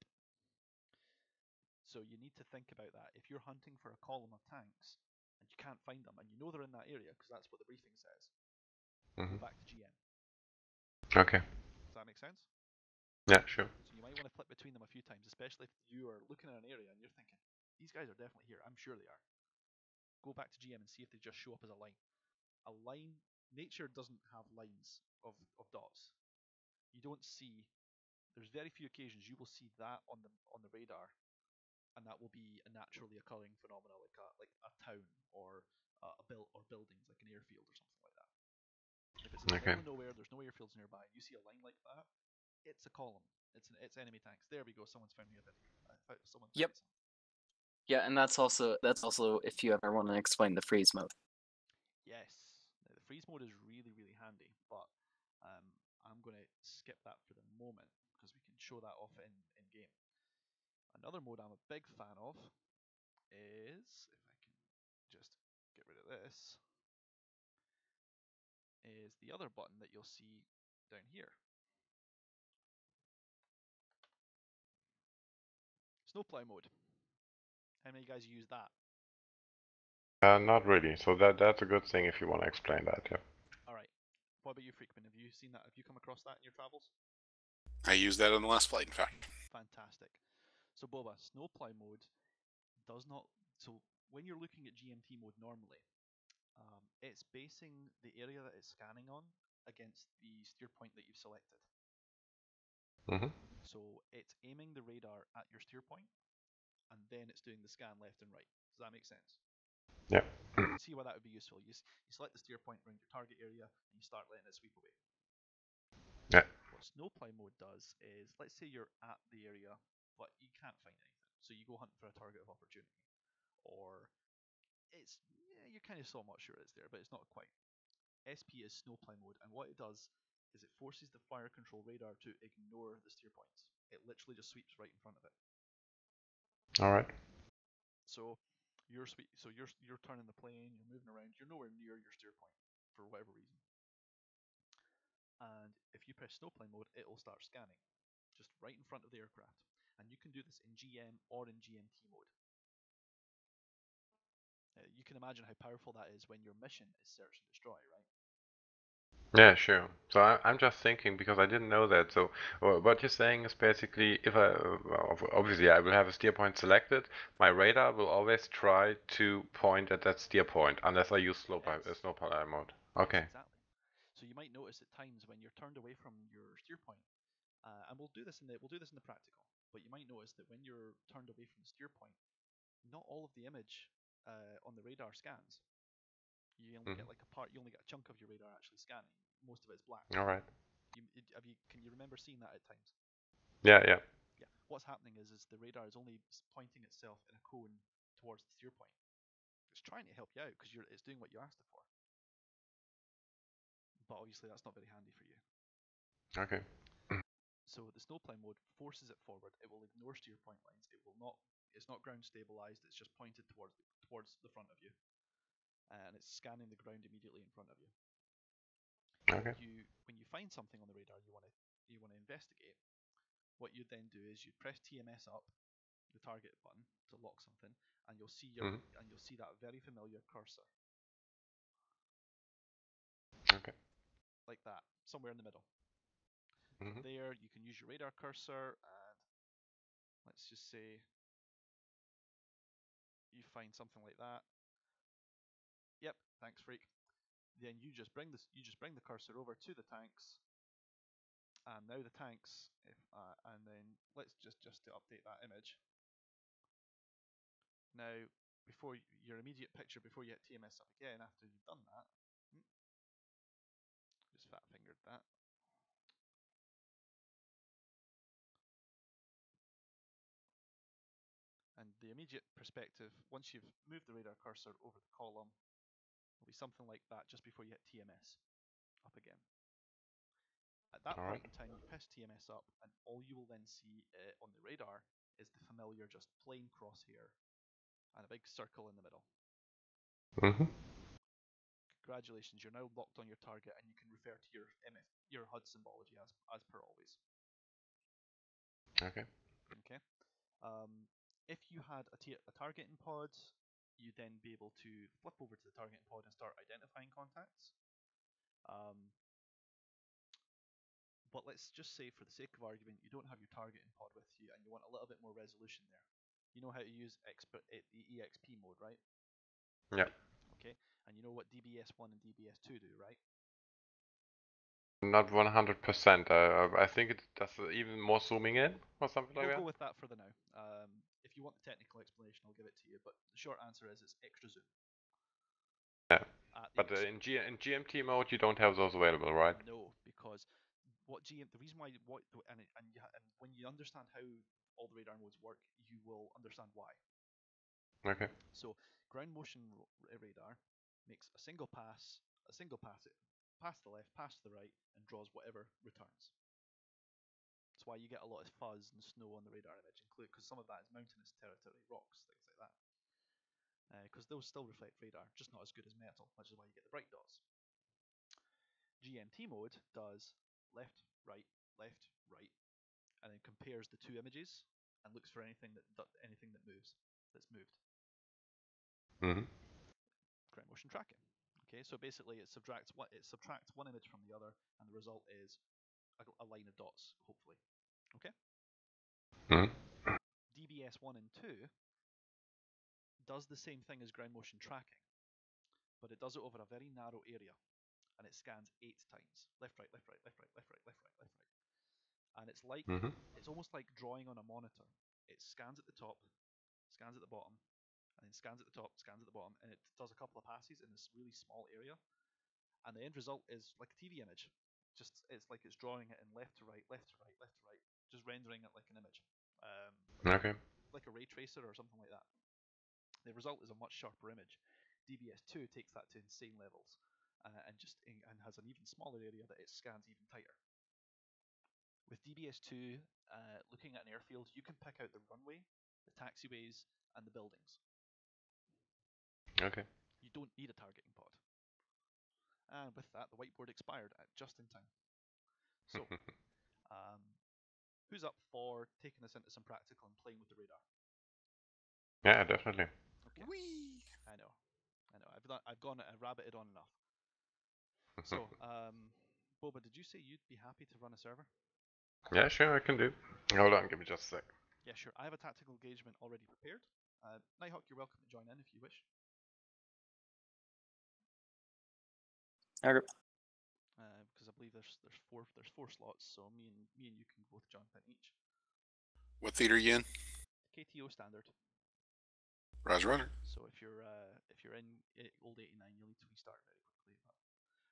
So you need to think about that. If you're hunting for a column of tanks and you can't find them and you know they're in that area because that's what the briefing says, go Mhm. back to GM. Okay. Does that make sense? Yeah. Sure. So you might want to flip between them a few times, especially if you are looking at an area and you're thinking, these guys are definitely here. I'm sure they are. Go back to GM and see if they just show up as a line. A line, nature doesn't have lines of dots. You don't see. There's very few occasions you will see that on the radar, and that will be a naturally occurring phenomenon like a town or a buildings like an airfield or something like that. If it's in the Okay. middle of nowhere, there's no airfields nearby. You see a line like that, it's a column. It's enemy tanks. There we go. Someone's found me a video. Someone found Yep. me something. Yeah, and that's also if you ever want to explain the freeze mode. Yes, the freeze mode is really handy, but um, I'm going to skip that for the moment because we can show that off in game. Another mode I'm a big fan of is, if I can just get rid of this, is the other button that you'll see down here. Snowplow mode. How many guys use that? Not really. So that's a good thing if you want to explain that. Yeah. All right. What about you, Freakman? Have you seen that? Have you come across that in your travels? I used that on the last flight, in fact. Fantastic. So Boba, snowplow mode does not. So when you're looking at GMT mode normally, it's basing the area that it's scanning on against the steer point that you've selected. Mhm. So it's aiming the radar at your steer point, and then it's doing the scan left and right. Does that make sense? Yeah. You can see why that would be useful. You select the steer point around your target area, and you start letting it sweep away. Yeah. What snowplow mode does is, let's say you're at the area, but you can't find anything, so you go hunting for a target of opportunity, or you're kind of somewhat sure it's there, but it's not quite. SP is snowplow mode, and what it does is it forces the fire control radar to ignore the steer points. It literally just sweeps right in front of it. All right. So you're turning the plane, you're moving around, you're nowhere near your steer point for whatever reason. And if you press snowplow mode, it will start scanning just right in front of the aircraft. And you can do this in GM or in GMT mode. You can imagine how powerful that is when your mission is search and destroy, right? Yeah, sure. So I'm just thinking because I didn't know that. So what you're saying is basically, if obviously I will have a steer point selected, my radar will always try to point at that steer point unless I use Yes. snowplow mode. Yes, Okay. exactly. So you might notice at times when you're turned away from your steer point, and we'll do this in the practical. But you might notice that when you're turned away from the steer point, not all of the image on the radar scans. You only Mhm. get like a part. You only get a chunk of your radar actually scanning. Most of it's black. All right. Can you remember seeing that at times? Yeah, yeah. Yeah. What's happening is the radar is only pointing itself in a cone towards the steer point. It's it's trying to help you out because it's doing what you asked it for. But obviously that's not very handy for you. Okay. So the snowplow mode forces it forward. It will ignore steer point lines. It will not. It's not ground stabilized. It's just pointed towards the front of you, and it's scanning the ground immediately in front of you. Okay. When you find something on the radar you want to investigate, what you then do is you press TMS up, the target button, to lock something, and you'll see that very familiar cursor. Okay. Like that, somewhere in the middle. Mm-hmm. From there, you can use your radar cursor, and let's just say you find something like that. Yep, thanks, freak. Then you just bring the cursor over to the tanks, and now the tanks. And then let's just to update that image. Now, before your immediate picture, before you hit TMS up again, after you've done that, just fat fingered that. And the immediate perspective, once you've moved the radar cursor over the column, will be something like that just before you hit TMS up again. At that point in time, you press TMS up, and all you will then see on the radar is the familiar just plain crosshair and a big circle in the middle. Mm-hmm. Congratulations, you're now locked on your target, and you can refer to your HUD symbology as per always. Okay. Okay. If you had a targeting pod, you'd then be able to flip over to the targeting pod and start identifying contacts. But let's just say, for the sake of argument, you don't have your targeting pod with you, and you want a little bit more resolution there. You know how to use the EXP mode, right? Yeah. Okay, and you know what DBS1 and DBS2 do, right? Not 100%. I think it does even more zooming in or something like We'll that. go with that for the now. If you want the technical explanation, I'll give it to you. But the short answer is it's extra zoom. Yeah. But in GMT mode, you don't have those available, right? No, because the reason why and when you understand how all the radar modes work, you will understand why. Okay. So ground motion radar makes a single pass it past the left, past the right, and draws whatever returns. That's why you get a lot of fuzz and snow on the radar image, because some of that is mountainous territory, rocks, things like that. Because those still reflect radar, just not as good as metal, which is why you get the bright dots. GMT mode does left, right, and then compares the two images and looks for anything that moves, that's moved. Mm-hmm. Ground motion tracking. Okay, so basically it subtracts one image from the other, and the result is a line of dots, hopefully. Okay. Mm-hmm. DBS1 and 2 does the same thing as ground motion tracking, but it does it over a very narrow area, and it scans 8 times. Left, right, left, right, left, right, left, right, left, right, left, right. And it's almost like drawing on a monitor. It scans at the top, scans at the bottom, and then scans at the top, scans at the bottom, and it does a couple of passes in this really small area. And the end result is like a TV image. It's like it's drawing it in left to right, left to right, left to right, just rendering it like an image. Like a ray tracer or something like that. The result is a much sharper image. DBS2 takes that to insane levels, and has an even smaller area that it scans even tighter. With DBS2, looking at an airfield, you can pick out the runway, the taxiways, and the buildings. Okay. You don't need a targeting pod. And with that, the whiteboard expired just in time. So, who's up for taking this into some practical and playing with the radar? Yeah, definitely. Okay. Whee! I know. I've rabbited on enough. So, Boba, did you say you'd be happy to run a server? Yeah, sure, I can do. Hold on, give me just a sec. Yeah, sure. I have a tactical engagement already prepared. Nighthawk, you're welcome to join in if you wish. Okay. Because I believe there's four slots, so me and you can both jump in each. What theater are you in? KTO standard. Roger, Roger. So if you're in old 89, you'll need to restart very quickly. But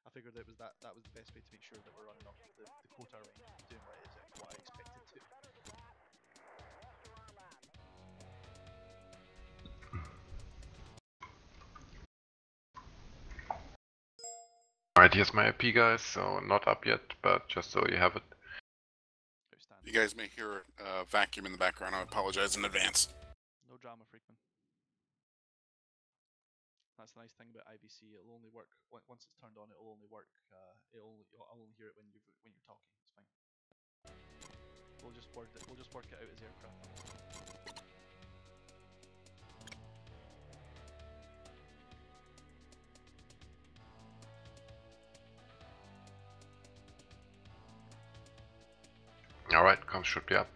I figured that was the best way to make sure that we're running off the quota range and doing what I expected to. Alright, here's my IP, guys, so not up yet, but just so you have it. Outstanding. You guys may hear a vacuum in the background. I apologize in advance. No drama, Freakman. That's the nice thing about IVC. It'll only work once it's turned on. It'll only work. I'll only hear it when you're talking. It's fine. We'll just work it out as aircraft noise. Alright, comms should be up.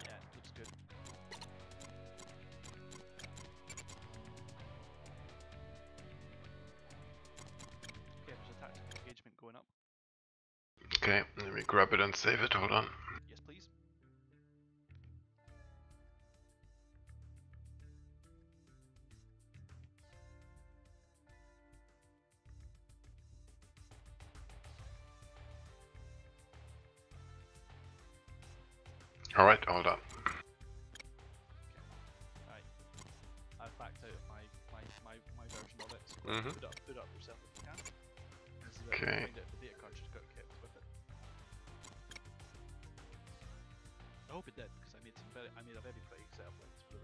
Yeah, looks good. Okay, there's a tactical engagement going up. Okay, let me grab it and save it, hold on. Yes, please. Alright, hold on. Right. I've backed out of my version of it, so Mhm. put it up yourself if you can. This is Okay. find out if the data card just got kept with it. I hope it did, because I made a very pretty set of links for the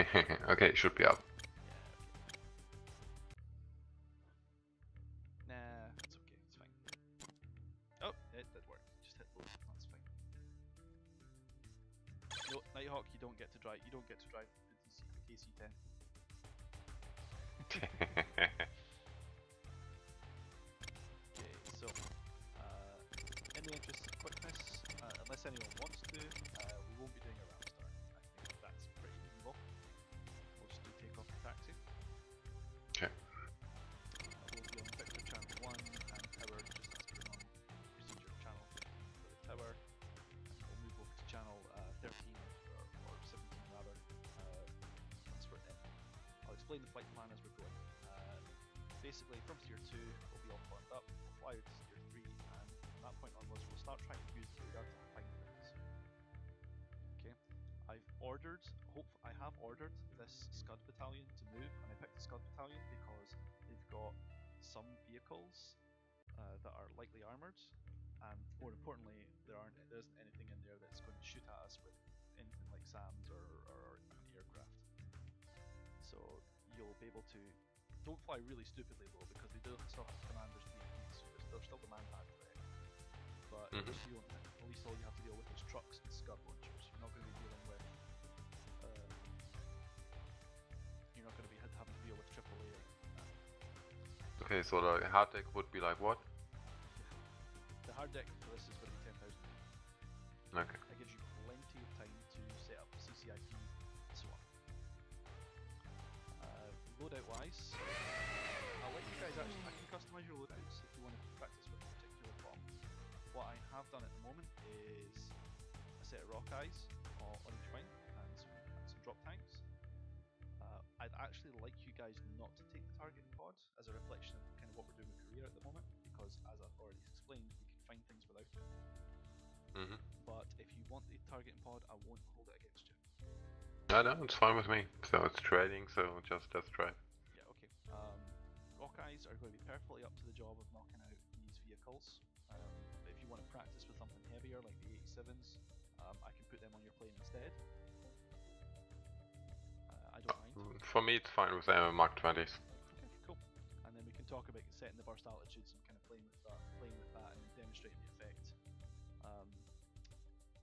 range. Okay, should be up. Yeah, okay. Nah, it's okay, it's fine. Oh, it did work. Just hit load, that's fine. No, Nighthawk, you don't get to drive the KC-10. Okay, so in the interest of quickness, unless anyone wants to, we won't be doing a ramp start. I think that's pretty reasonable. We'll just do takeoff and taxi. Okay. We'll be on Victor channel 1 and tower just as per normal procedure channel for the tower. And we'll move over to channel 13 or 17 rather once we're in. I'll explain the flight plan as we're going. Basically, from Tier 2, we'll be all formed up, we'll fly out to Tier 3, and from that point onwards, we'll start trying to use the radar to find things. Okay, I have ordered this Scud Battalion to move, and I picked the Scud Battalion because they've got some vehicles that are lightly armoured, and more importantly, there isn't anything in there that's going to shoot at us with anything like SAMs or even aircraft. So you'll be able to. Don't fly really stupidly though, because they do still have commanders DMPs, so they're still the man-hat threat. But at least all you have to deal with is trucks and Scud launchers. You're not going to be dealing with. You're not going to be having to deal with AAA. Okay, so the hard deck would be like what? The hard deck for this is going to be 10,000. Okay. That gives you plenty of time to set up CCIP and so on. Loadout wise, I'll let you guys I can customize your loadouts if you want to practice with a particular bomb. What I have done at the moment is a set of rock eyes on each wing and some drop tanks. I'd actually like you guys not to take the target pod as a reflection of kind of what we're doing with Korea at the moment, because as I've already explained, we can find things without it. But if you want the target pod, I won't hold it against you. No, it's fine with me. So it's trading, so just let's try. Yeah, okay. Rock eyes are going to be perfectly up to the job of knocking out these vehicles. But if you want to practice with something heavier like the 87s, I can put them on your plane instead. I don't mind. For me, it's fine with Mark 20s. Okay, cool. And then we can talk about setting the burst altitudes and kind of playing with that and demonstrating the effect.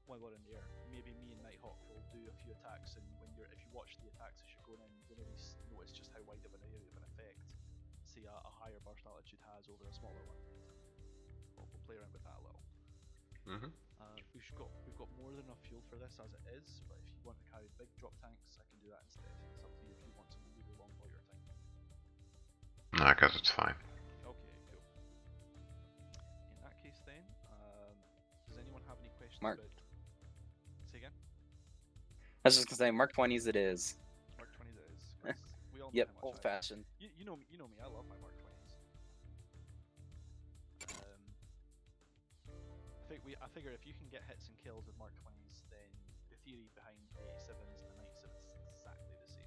While we're in the air, maybe me and Nighthawk will do a few attacks, and if you watch the attacks as you're going in, you'll maybe notice just how wide of an area of an effect, say a higher burst altitude has over a smaller one. We'll play around with that a little. We've got more than enough fuel for this as it is, but if you want to carry big drop tanks, I can do that instead. It's up to you if you want something really long for your time. I guess it's fine. Okay, cool. In that case then, does anyone have any questions Mark. about... Say again? I was just gonna say, Mark 20s it is. Mark 20s it is. 'Cause we all know Yep, how much old fashioned. You know me, I love my Mark 20s. I figure if you can get hits and kills with Mark 20s, then the theory behind the 87s and the 97s is exactly the same.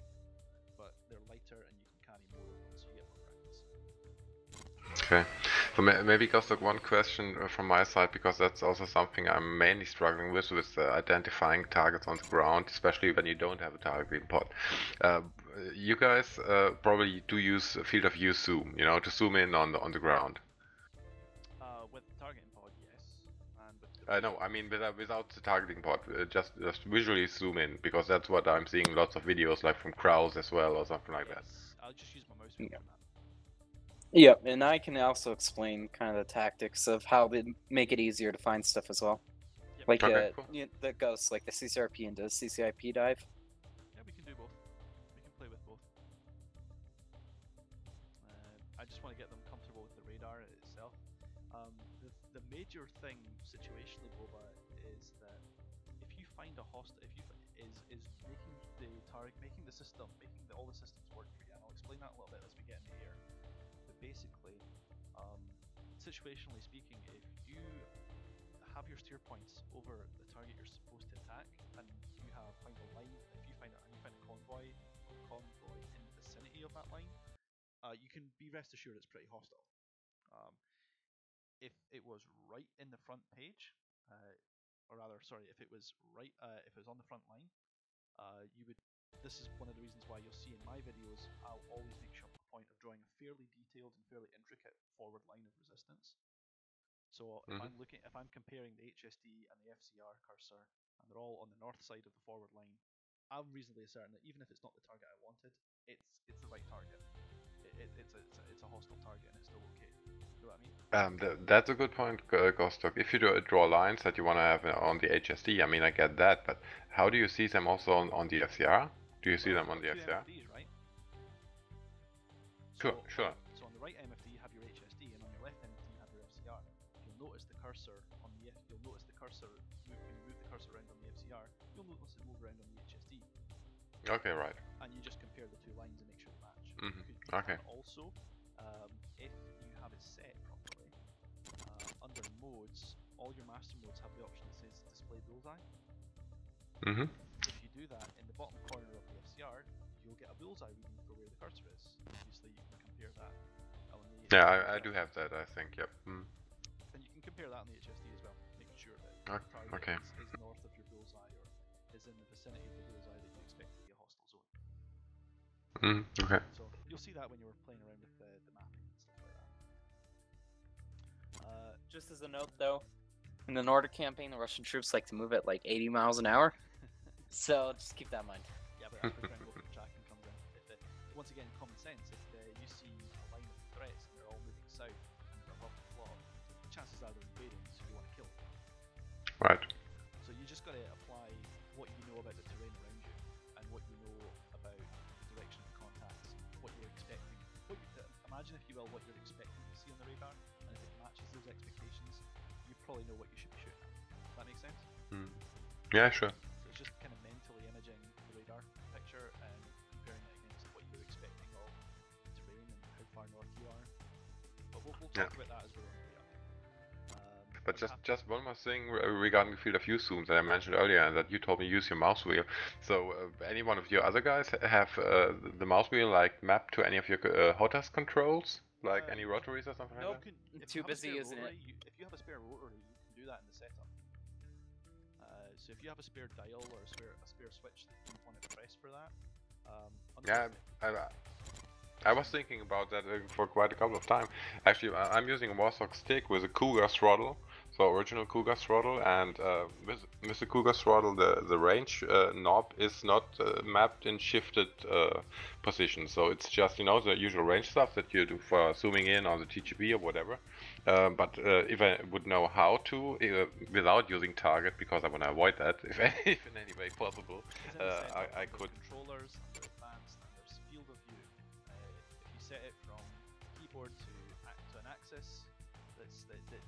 But they're lighter and you can carry more of them, so you get more practice. Okay. So maybe Gostok, one question from my side, because that's also something I'm mainly struggling with identifying targets on the ground, especially when you don't have a targeting pod. You guys probably do use field of view zoom, you know, to zoom in on the ground. With the targeting pod, yes, and with the No, I mean without the targeting pod, just visually zoom in, because that's what I'm seeing lots of videos like from Kraus as well or something like that. I'll just use my mouse wheel for that. Yep, and I can also explain kind of the tactics of how to make it easier to find stuff as well. Yep. Like Okay, cool. the ghosts, like the CCRP and the CCIP dive. Yeah, we can do both. We can play with both. I just want to get them comfortable with the radar itself. The major thing situationally, Boba, is that if you find a hostile, is making the target, making the system, all the systems work for you. And I'll explain that a little bit as we get in the air. But basically, situationally speaking, if you have your steer points over the target you're supposed to attack, and you find a line, if you find a convoy in the vicinity of that line, you can be rest assured it's pretty hostile. If it was right in the front page, or rather, sorry, if it was on the front line, you would. This is one of the reasons why you'll see in my videos, I'll always make sure a point of drawing a fairly detailed and fairly intricate forward line of resistance. So if I'm comparing the HSD and the FCR cursor, and they're all on the north side of the forward line, I'm reasonably certain that even if it's not the target I wanted, it's the right target. It's a hostile target and it's still okay. You know what I mean? That's a good point, Gostok. If you draw lines that you want to have on the HSD, I mean, I get that, but how do you see them also on the FCR? Do you see them on the FCR? MFDs, right? Sure. So on the right MFD you have your HSD, and on your left MFD you have your FCR. You'll notice the cursor when you move the cursor around on the FCR, you'll notice it move around on the HSD. Okay, right. And you just compare the two lines and make sure they match. Okay. Also, if you have it set properly, under modes, all your master modes have the option that says display bullseye. If you do that in the bottom corner of the FCR, you'll get a bullseye reading for where the cursor is. Obviously, you can compare that on the. Yeah, I do have that, I think. Yep. And you can compare that on the HSD as well, making sure that the target is north of your bullseye or is in the vicinity of the bullseye that you expect to be a hostile zone. Okay. So you'll see that when you're playing around with the mapping and stuff like that. Just as a note, though, in the Nordic campaign, the Russian troops like to move at like 80 miles an hour. So just keep that in mind. Yeah, but that's where ground local tracking comes in. Once again, common sense. If you see a line of threats and they're all moving south and they're above the plot, chances are they're invading, so you want to kill them. Right. So you just got to apply what you know about the terrain around you and what you know about the direction of the contacts, what you're expecting. Imagine, if you will, what you're expecting to see on the radar, and if it matches those expectations, you probably know what you should be shooting at. Does that make sense? Yeah, sure. So it's just kind of mentally imaging the radar picture and comparing it against what you're expecting of terrain and how far north you are. But we'll talk about that as we're on the way up. But just one more thing regarding the field of view zooms that I mentioned earlier, and that you told me use your mouse wheel. So any one of your other guys have the mouse wheel like mapped to any of your HOTAS controls, like any rotaries or something like that? Too busy using it. If you have a spare rotary, you can do that in the setup. So if you have a spare dial or a spare switch that you want to press for that, I was thinking about that for quite a couple of times. Actually, I'm using a Warsock stick with a Cougar throttle, so original Cougar throttle, and with the Cougar throttle, the range knob is not mapped in shifted position. So it's just, you know, the usual range stuff that you do for zooming in on the TGB or whatever. But if I would know how to, without using target, because I want to avoid that, if in any way possible, I could. Controllers, under advanced, and there's field of view. If you set it from keyboard to an axis, that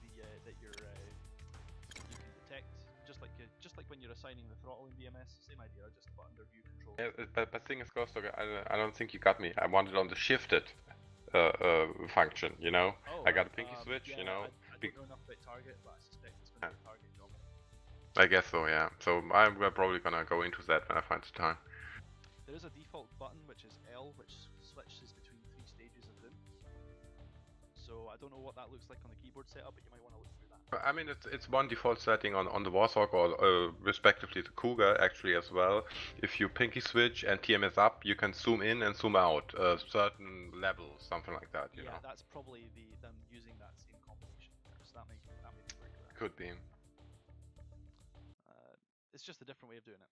you can detect, just like when you're assigning the throttle in BMS, same idea, just but under view control. Yeah, but thing is, Gostok, I don't think you got me. I wanted on the shifted function, you know. I got a pinky switch, you know. I don't know enough about target, but I suspect it's going the target job. I guess so, yeah. So I'm probably gonna go into that when I find the time. There is a default button which is L, which switches between 3 stages of Doom. So I don't know what that looks like on the keyboard setup, but you might want to look through that. I mean, it's one default setting on the Warthog or respectively the Cougar actually as well. If you pinky switch and TMS up, you can zoom in and zoom out certain levels, something like that. You know, that's probably them using that same combination there. So that may be where you're at. could be. It's just a different way of doing it.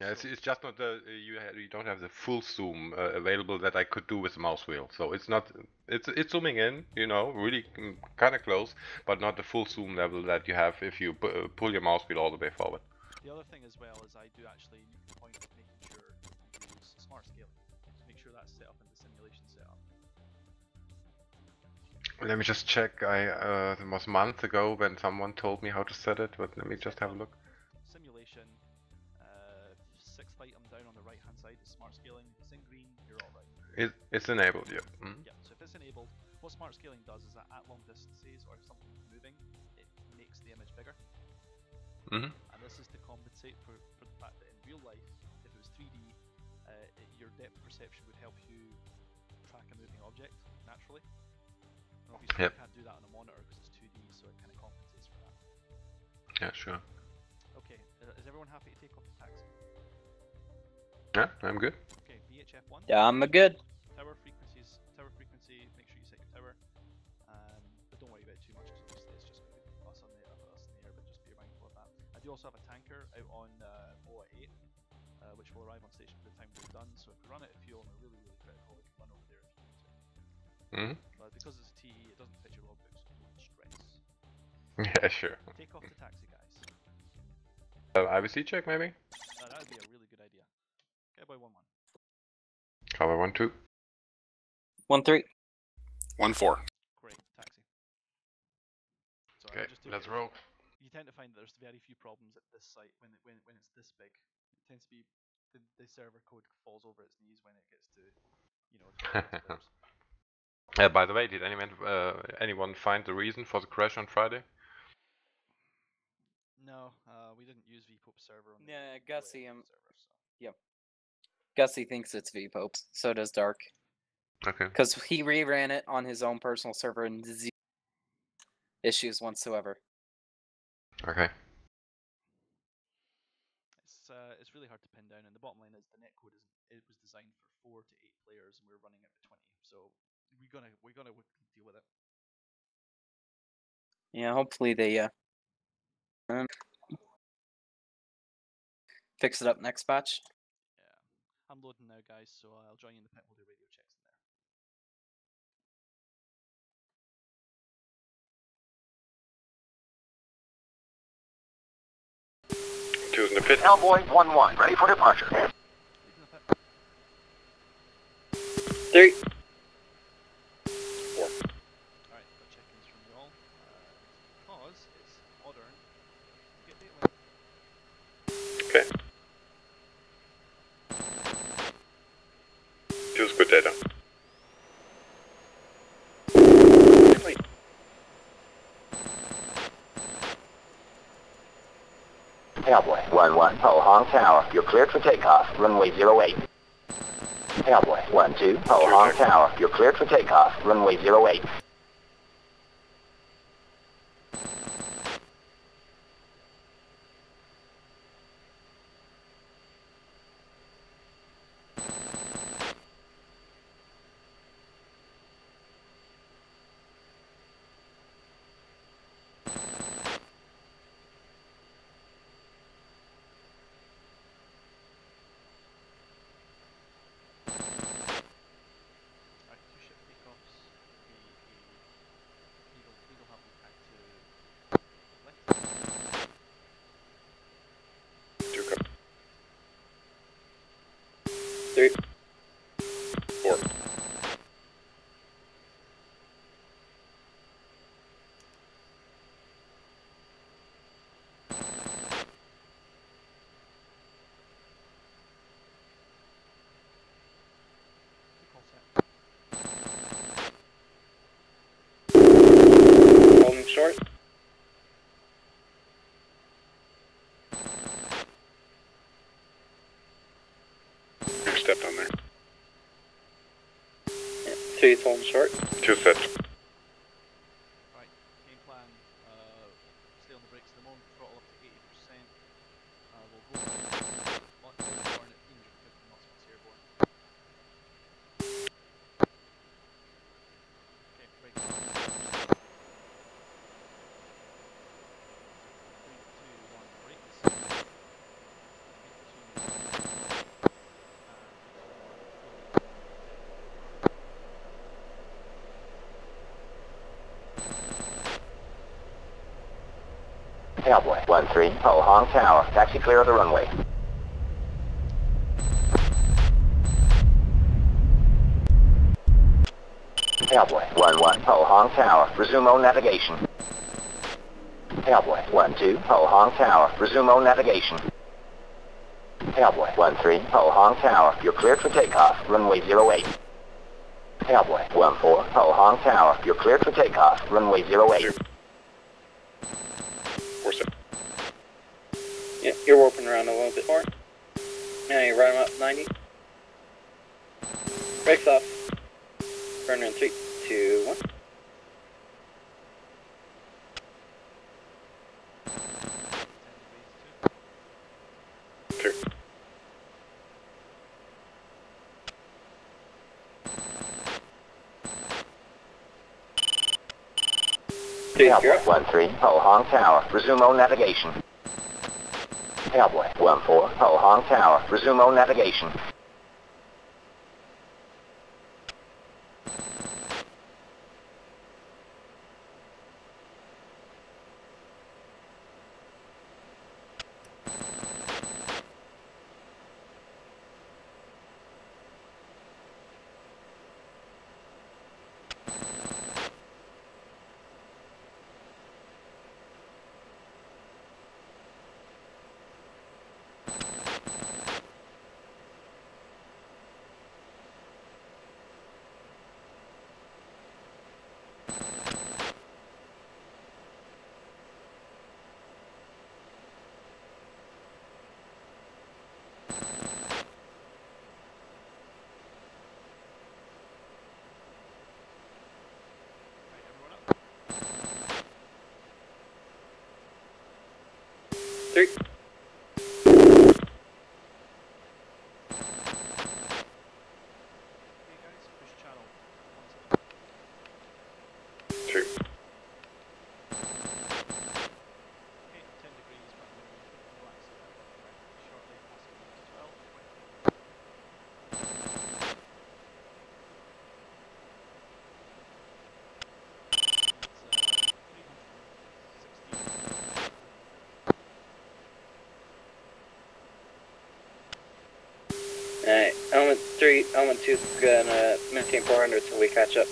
Yeah, it's just not you don't have the full zoom available that I could do with the mouse wheel. So it's not it's zooming in, you know, really kind of close, but not the full zoom level that you have if you pull your mouse wheel all the way forward. The other thing as well is I do actually make the point of making sure you use smart scaling. So make sure that's set up in the simulation setup. Let me just check. It was months ago when someone told me how to set it, but let me just have a look. Simulation. 6th item down on the right hand side is smart scaling. If it's in green, you're alright. It's enabled, yeah. Yeah, so if it's enabled, what smart scaling does is that at long distances or if something's moving, it makes the image bigger. And this is to compensate for the fact that in real life, if it was 3D, your depth perception would help you track a moving object naturally. And obviously you can't do that on a monitor because it's 2D, so it kind of compensates for that. Yeah, sure. Okay, is everyone happy to take off the taxi? Yeah, I'm good. Okay, VHF1. Yeah, I'm good. Tower frequency, make sure you set your tower. But don't worry about it too much because obviously it's just going to be us in the air, but just be mindful of that. I do also have a tanker out on UOAF 8, which will arrive on station by the time we're done. So if we run out of fuel and we're really, really critical, we can run over there if you need to. But because it's a TE, it doesn't fit your logbook, so don't stress. Yeah, sure. Take off the taxi, guys. IBC check maybe? That would be a really good idea. Okay, boy, 1-1. Cover 1-2. 1-3. 1-4. Great, taxi. So Okay, let's roll. You tend to find that there's very few problems at this site when it's this big. It tends to be the server code falls over its knees when it gets to, you know, 12 players. By the way, did anyone find the reason for the crash on Friday? No, we didn't use VPope server on the Gussie, server. So. Yep. Gussie thinks it's VPope's. So does Dark. Okay. Because he reran it on his own personal server and zero issues whatsoever. Okay. It's really hard to pin down, and the bottom line is the netcode it was designed for 4 to 8 players, and we're running it for 20. So we're gonna deal with it. Yeah, hopefully they fix it up next patch. Yeah, I'm loading now, guys. So I'll join you in the pit. We'll do radio checks in there. Choosing the pit. Cowboy 1-1, ready for departure. Leaving the pit. 3. 4. Alright, got check-ins from you all. Because it's modern, you get data. Okay. Choose good data. Cowboy 1-1, Ho Hong Tower, you're cleared for takeoff, runway 08. Cowboy 1-2, Ho Hong Tower, you're cleared for takeoff, runway 08. Holding short. stepped on there. Yeah, 2's holding short. 2 set. Right, game plan, stay on the brakes at the moment, throttle up to 80%. We'll go right, airborne at 350 knots once airborne. Okay, brakes on. 3, 2, 1, brakes. 3, 2, 1, throttle. And 3, 2, 1, go. Cowboy 1-3, Ho Hong Tower. Taxi clear of the runway. Cowboy 1-1, Ho Hong Tower. Resume O navigation. Cowboy 1-2, Ho Hong Tower. Resume O navigation. Cowboy 1-3, Ho Hong Tower. You're cleared for takeoff. Runway 08. Cowboy 1-4, Ho Hong Tower. You're cleared for takeoff. Runway 08. 4 set. Yeah, you're warping around a little bit more. Now you run them up 90. Brakes off. Burner in 3, 2, 1. Two. Cowboy 1-3, Ho Hong Tower. Resume O navigation. Cowboy 1-4, Ho Hong Tower. Resume O navigation. Three. Okay guys, push channel 17. 2. Okay, 10 degrees, but I'm going to be quickly relaxing that very shortly, passing minus 12, 20. Alright, element 3, element 2 is gonna maintain 400 till we catch up.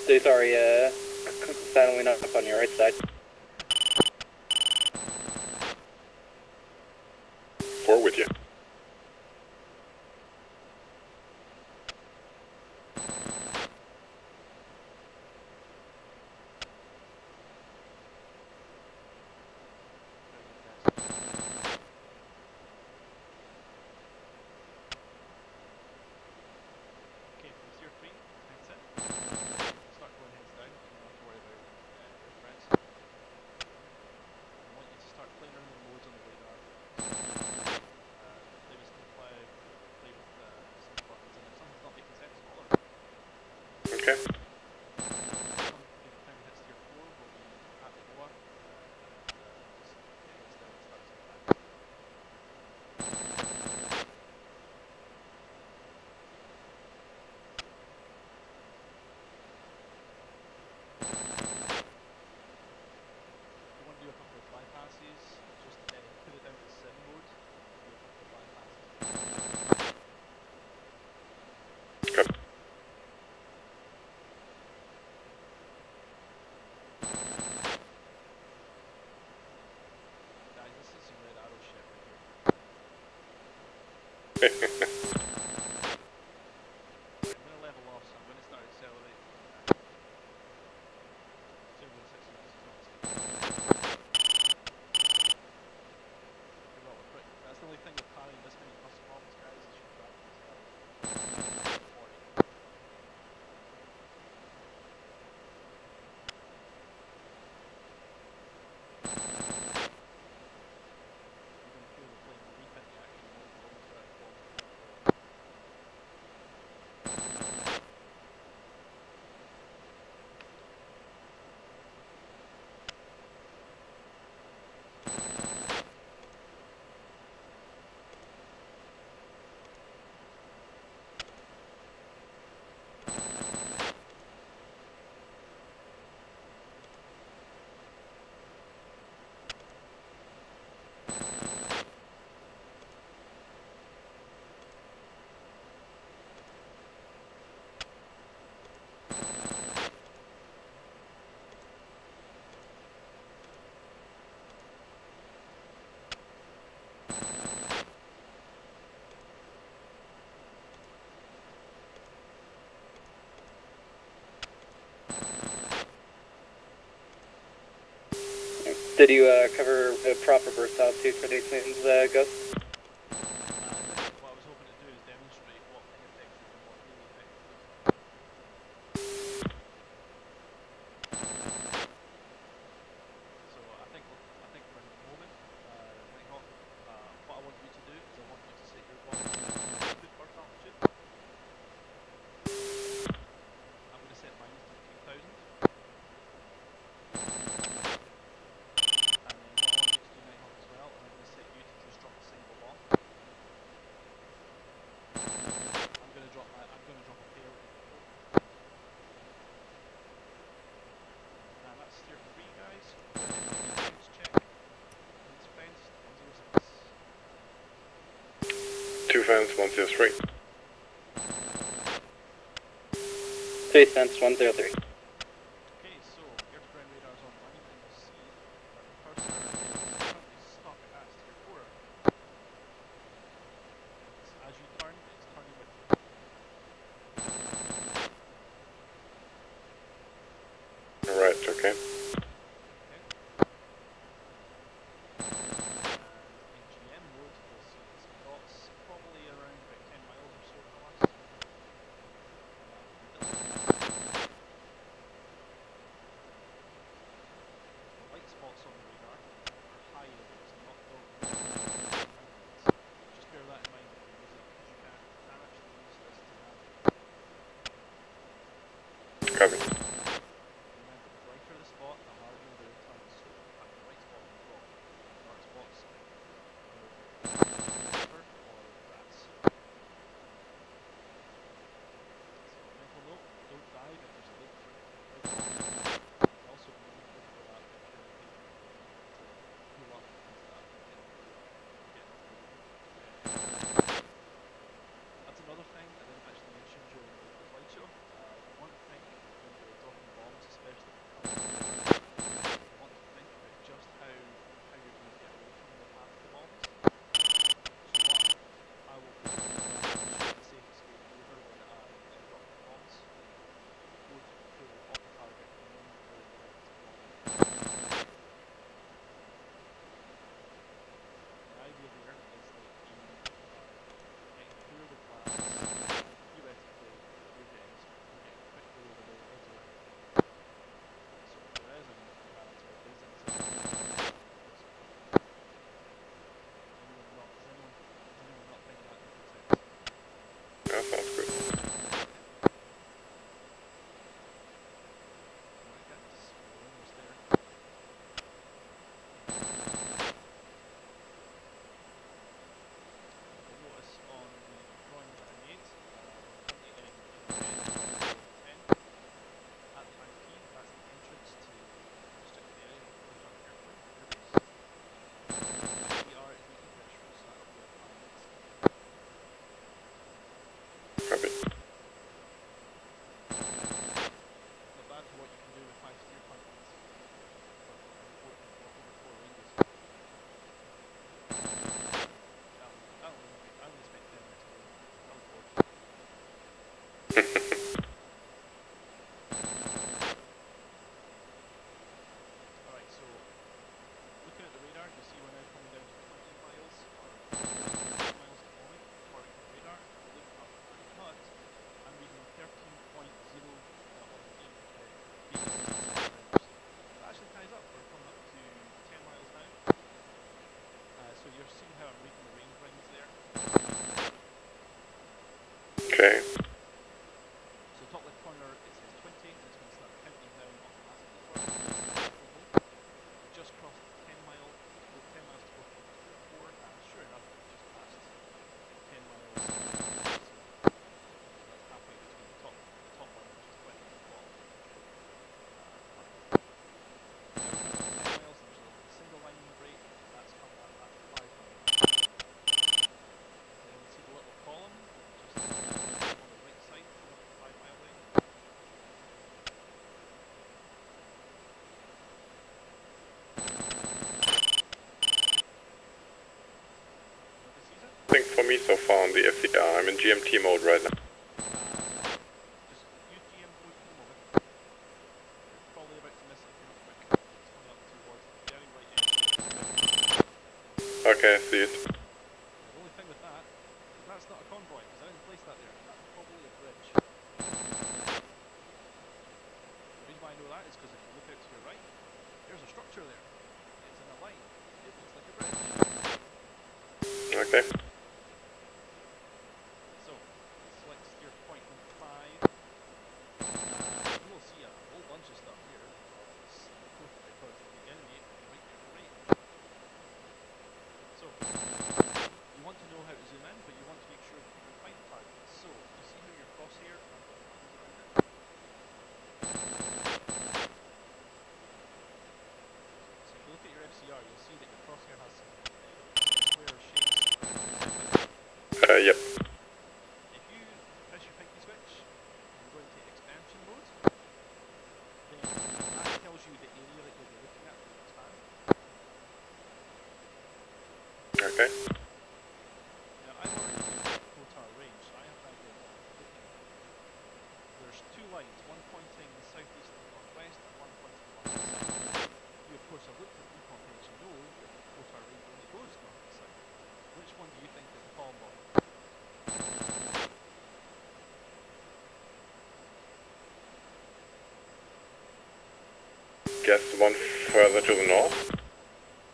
There's already settling up on your right side. 4 with you. Okay, from 03, 9 set. Okay. Time he hits tier 4, we'll be at the BOA, and just get heads down and start sending back. If you want to do a couple of bypasses, just put it down to sim mode, do a couple of bypasses. Okay. Guys, this is some red arrow shit right here. Okay, I'm going to level off, so I'm going to start accelerating. 260 knots is not a speed. Well, that's the only thing with carrying this many custom bombs, guys, is your driving as hell. 40. You're going to feel the flame leap into action more than bombs start bombs start falling. Did you cover the proper burst altitude for these things, Ghost? What I was hoping to do is demonstrate what ineffective and what really effective looks like. So I think for the moment, Nighthawk, what I want you to do is I want you to set your bomb to good burst altitude. I'm going to set mine to 3000. And then what I want you to do, Nighthawk, as well, and I'm going to set you to just drop a single bomb. I'm going to drop a pair in the port. And that's tier 3, guys. Go ahead and make a defense check. Needs fenced, 106. 2 fence, 103. 3 cents, 103. Okay, so air-to-ground radar's online, and you'll see that the cursor is currently stuck at tier 4. As you turn, it's turning with you. Right, okay. Okay. And in GM mode, you'll see it's dots probably around about 10 miles or so from us. And that will be deleted. The white spots on the radar are high areas, not the mountains. Just bear that in mind if you're using, because you can actually use this to navigate. Copy. Remember, the brighter the spot, the harder the turn. So have the white spot on the top, dark spots where cover or grass. So mental note, don't dive if there's a lake right above you. Also be mindful for that picture in case you need to pull up into that and get off the That's another thing I didn't actually mention during the flight show. You want to think when you're Alright, so looking at the radar, you see we're now coming down to 20 miles or 20 miles to point according to the radar. Look up at HUD, I'm reading 13.0 on the game. That actually ties up. We're coming up to 10 miles now. So you're seeing how I'm reading the range rings there. Okay. So top left corner it says 20 and it's going to start counting down automatically for us. We just crossed 10 miles to go 4 and sure enough we just passed 10 miles. So that's halfway between the top one which is 20 and the bottom. Now we're coming to 10 miles and there's a single line in the break. That's coming at that 5 miles. Then we see the little column just on the right side coming up the 5 mile range. I think for me so far on the FDR, I'm in GMT mode right now. Just use GM mode for the moment. You're probably about to miss it if you're not quick. It's coming up towards the very right end. Okay, I see it. The only thing with that is that's not a convoy, because I didn't place that there. That's probably a bridge. The reason why I know that is because if you look out to your right, there's a structure there. It's in a line. It looks like a bridge. Okay. So, select steer point number 5. You will see a whole bunch of stuff here. Because the enemy might get great. So, you want to know how to zoom in, but you want to make sure that you can find the target. So, you see how your crosshair and the lines around it? So, if you look at your FCR, you'll see that your crosshair has some square shapes. Yep. If you press your pinky switch and go into expansion mode, then that tells you the area that you'll be looking at will expand. Okay. Now, I've already looked at Kotar range, so I have an idea of what I'm looking at. There's two lines, one pointing southeast and northwest, and one pointing north and south. You, of course, have looked at the recon page and know that Kotar range only goes north and south. Which one do you think is the palm ball? Guess one further to the north.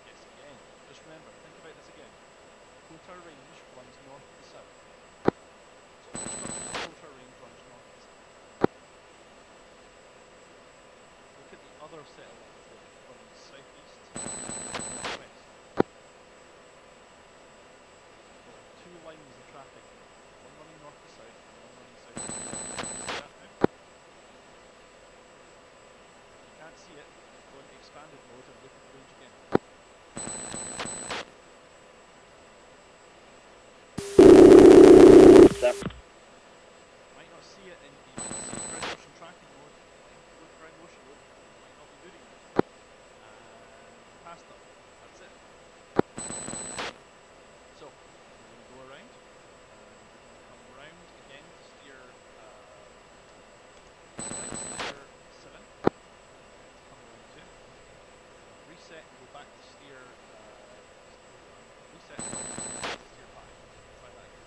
Yes, again. Just remember, think about this again. Kotar range runs north to south. So the structure of Kotar range runs north to south. Look at the other set of lines there, running southeast and northwest. There are two lines of traffic there. One running north to south and one running south to north. See that now? If you can't see it, go into expanded mode and look at the range again. So, Might not see it in the ground motion tracking mode. Might have to go to ground motion mode. Might not be moving there. And past them. That's it. So we're going to go around. We're going to come around again to steer. Select steer 7. Let's come around to. Reset and go back to steer. Reset and go back to steer 5. Try that again.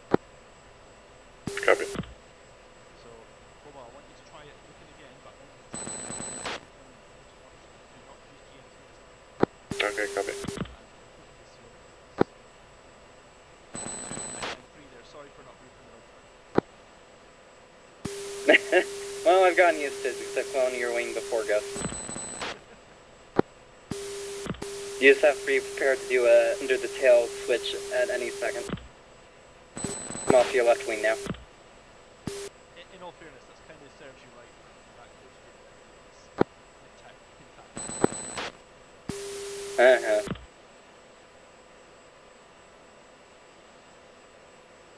Copy. So, Cobalt, I want you to try it looking again, but I want you to try it do not use GMT this time. Okay, copy. And hopefully see what happens. 2 and 3 there, sorry for not briefing the right time. well, I've gotten used to cloning your wing before, Gus. You just have to be prepared to do a under the tail switch at any second. I'm off your left wing now. In all fairness, that's kind of serves you right for that close to your Uh-huh.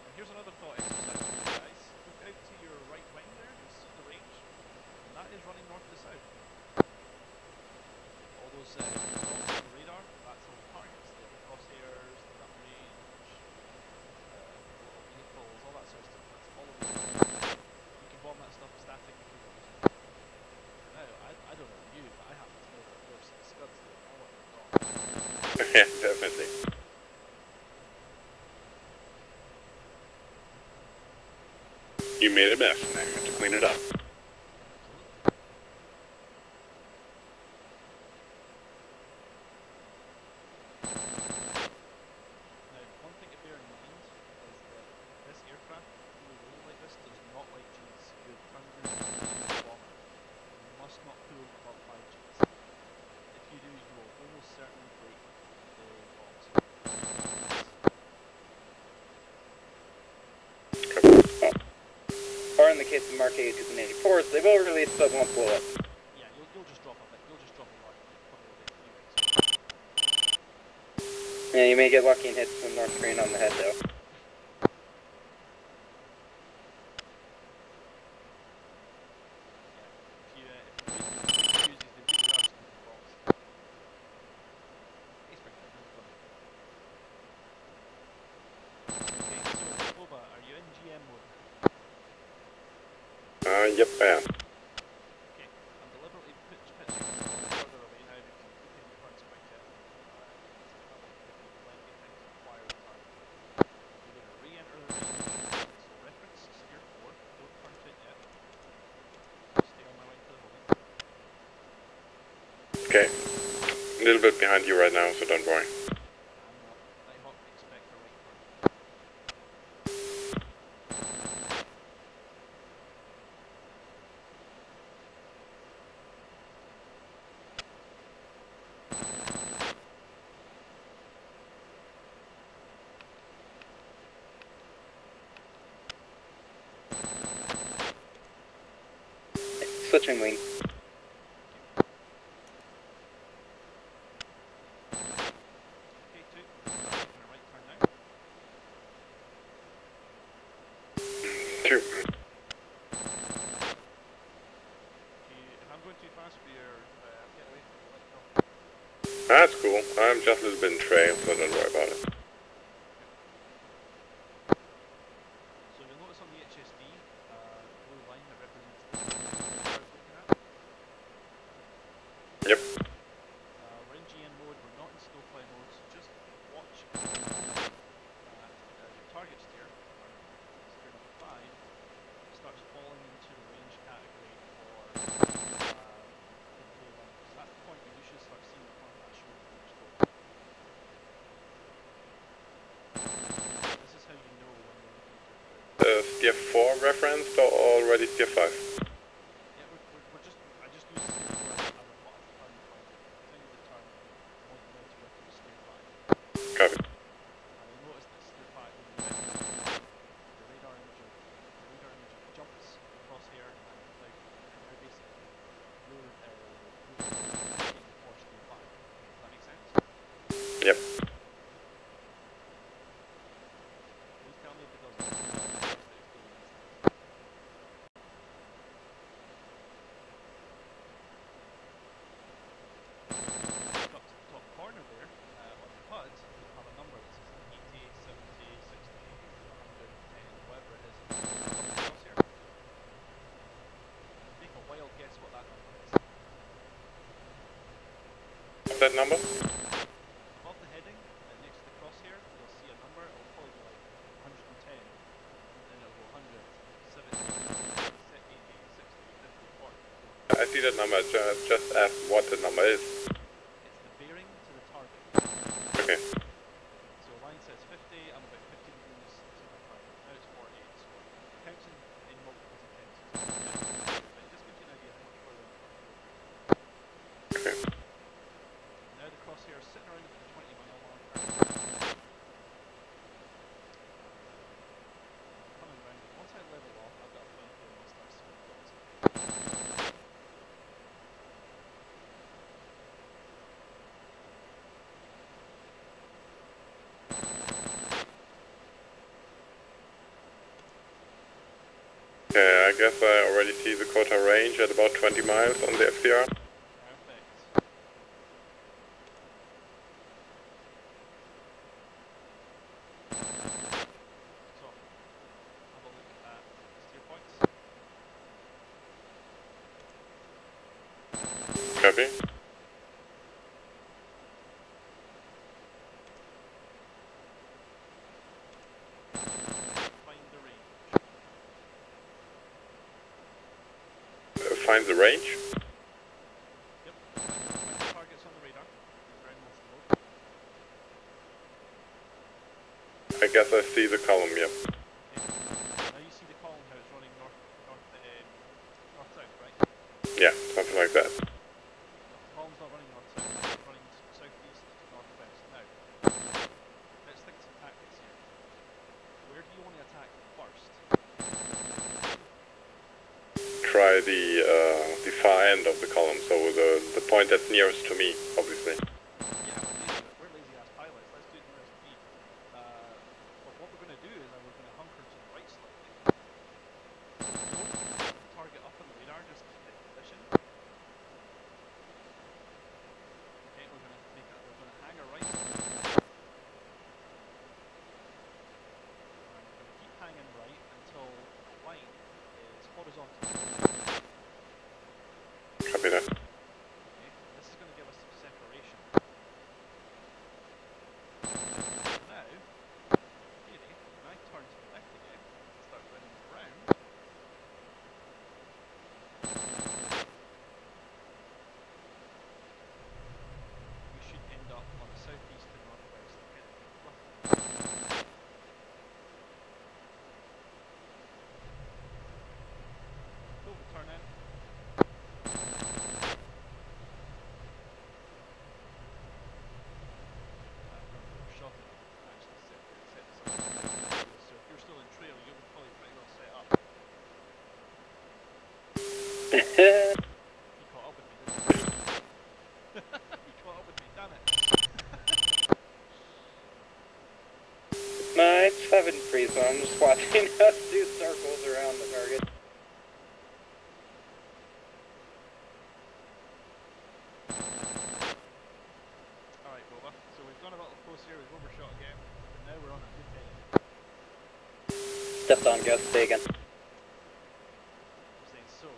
And here's another thought exercise for you guys. Look out to your right wing there, you'll see the range, and that is running north to south. All those dots on the radar, that's all the targets. They're the crosshairs, the gun range, the little vehicles, all that sort of stuff. That's all of it. You can You made a mess, now you have to clean it up. Now, one thing to bear in mind is that this aircraft, fully loaded like this, does not like Gs. Your turn group is a bomber. You must not pull above 5 Gs. If you do, you will almost certainly break the bombs. Or in the case of Mark 82s and 84s, they will release but won't blow up. Yeah, you'll just drop a bit. You'll just drop a lot. Probably a few eggs. Yeah, you may get lucky and hit some North Korean on the head though. Yeah, if you chooses the VDRs to the box. Hey, Springtime, how's it going? Okay, so Boba, are you in GM mode? Yep, I am. Okay, I'm deliberately pitching this a little further away now because I'm keeping the front quite careful. I want to give you plenty of time to acquire the target. You're going to re-enter the range, so reference sphere 4, don't turn to it yet. Stay on my way to the holding. Okay. A little bit behind you right now, so don't worry. I'm not. Nighthawk, expect a right turn. Switching wing. Okay, 2, making a right turn now. 2. If I'm going too fast for your get away from you, let me know. That's cool. I'm just a little bit in trail, so don't worry about it. So you'll notice on the HSD, the blue line that represents the I was looking at. Yep. We're in GN mode, we're not in snowplow mode, so just watch the moment that your target steer, or steer number 5, starts falling into the range category for the blue line. So that's the point where you should start seeing the front of that shoulder from your scope. This is how you know when you're looking at your Steer 4 referenced or already steer 5? Yeah, we're just, I just use steer 4 as a turn point. Continue the turn, I want you now to reference steer 5. Copy. And you'll notice that steer 5, when you reference steer 5, the radar imager jumps the crosshair and now basically your radar is looking for steer 5. Does that make sense? Yep. Please tell me if it doesn't. It's the best at explaining these things. Up to the top corner there, on the HUD, you'll have a number that says 80, 70, 60, 110, whatever it is. Crosshair. Take a wild guess what that number is. What's that number? Above the heading, next to the crosshair, you'll see a number. It'll probably be like 110, and then it'll go 100, 70, 80, 60, 50, 40. I see that number. Just ask what the number is. It's the bearing to the target. Okay. So line says 50, I'm about 50 degrees to my target. Now it's 40, so it counts in multiples of 10. So but it just gives you an idea how much further you've got to go. Okay. Now the crosshair is sitting around at the 20-mile marker. Coming around it. Once I level off, I've got a funny feeling I'll start seeing dots. Okay, I guess I already see the quota range at about 20 miles on the FDR. Perfect. So, have a look at steer points. Copy. Find the range. find the range? Yep. Targets on the radar. Ground motion mode. I guess I see the column, yep. Now you see the column how it's running north-south, right? Yeah, something like that. The column's not running north-south, it's running southeast to northwest. Now, let's think some tactics here. Where do you want to attack first? Try the far end of the column, so the point that's nearest to me, obviously. Yeah, we're lazy ass pilots. Let's do it nearest to me. But what we're going to do is we're going to hunker to the right slightly. Don't target up on the radar, just hit position. Okay, we're going to hang a right. And we're going to keep hanging right until the line is horizontal. Copy that. Okay, this is going to give us some separation. Now, theory, when I turn to the left again and start running around, we should end up on the southeast to northwest heading roughly. Cool, we'll turn in. Shot it actually set this up. So if you're still in trail, you'll be probably pretty well set up. He caught up with me, didn't he? He caught up with me, damn it. No, it's 7 free, so I'm just watching us do circles around the target. Alright, Boba. So we've gone a little close here, we've overshot again, but now we're on a good heading. Stepped on gas, stay again. I'm saying so.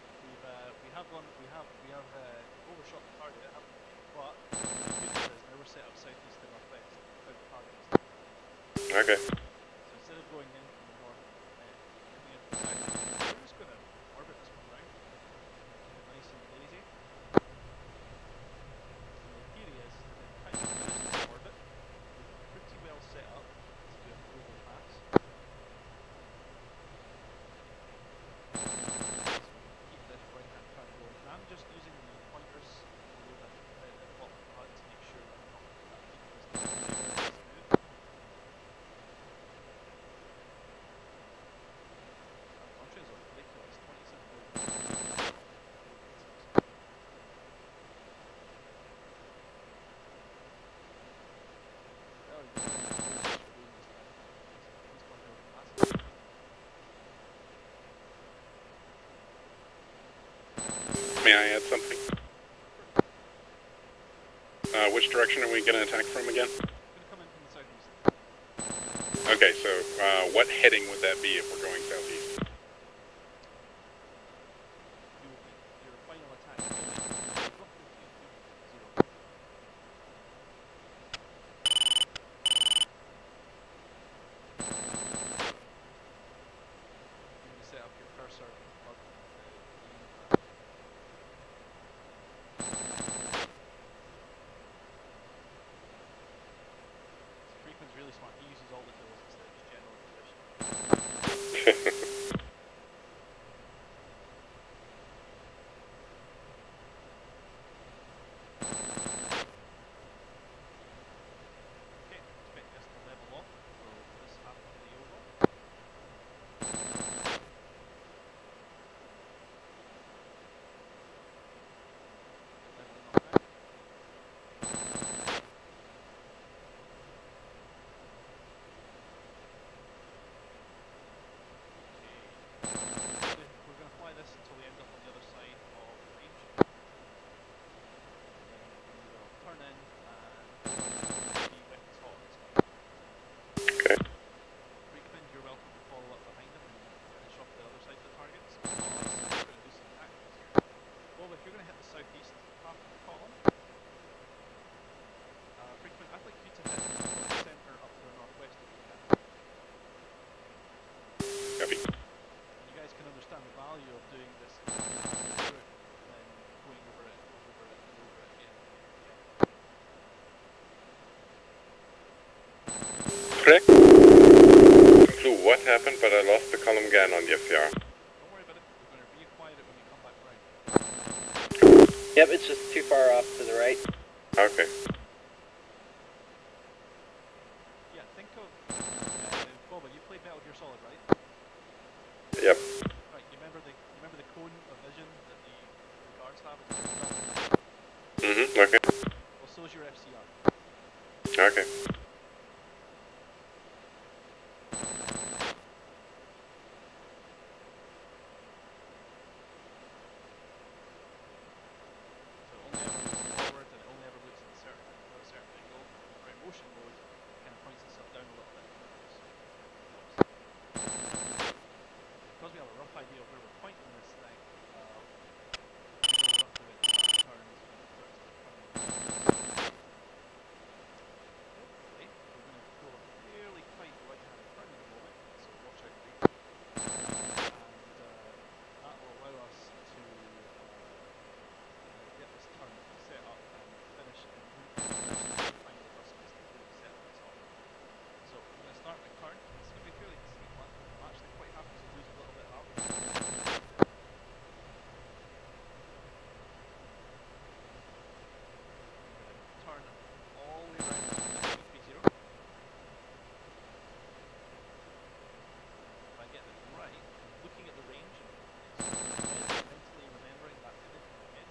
We have overshot the target, haven't we? But the good news is now we're set up southeast to northwest without the target. Okay. So instead of going in from the north, coming in from the south, we're just going to orbit this one round. Keep it nice and lazy. And the theory is that by the time we finish this orbit, we're pretty well set up to do a global pass. So keep this right hand turn going. And I'm just using the pointers below at the bottom of the HUD to make sure that I'm not keeping this smooth. Our countries are ridiculous. 27,000. Oh, you're doing this time. These countries are massive. May I add something? Which direction are we going to attack from again? It's going to come in from the southeast. Okay, so what heading would that be if we're going southeast? You will be your final attack. Roughly 320. You're going to set up your cursor above the unit. So Freakman's really smart. He uses all the tools instead of just general position. correct? Clue what happened, but I lost the column again on the FCR. Don't worry about it. We're going to reacquire it when we come back round. Yep, it's just too far off to the right. Okay. Yeah, think of Boba. You played Metal Gear Solid, right? Yep. Right. You remember the cone of vision that the guards have? Okay. Well, so is your FCR. Okay. So it only ever looks forward and it only ever looks at a certain angle. For motion mode, it kind of points itself down a little bit. Because we have a rough idea of where we're pointing this thing, we know roughly when it turns when it starts turning. Hopefully, we're going to pull a fairly tight right-hand turn in a moment, so watch out for you. And that will allow us to get this turn set up and finish in time with us completely set on its off. So I'm going to start my turn. It's going to be fairly steep one. I'm actually quite happy to lose a little bit of altitude. I'm going to turn all the way around to 330. If I get it right, looking at the range and mentally remembering that image in my head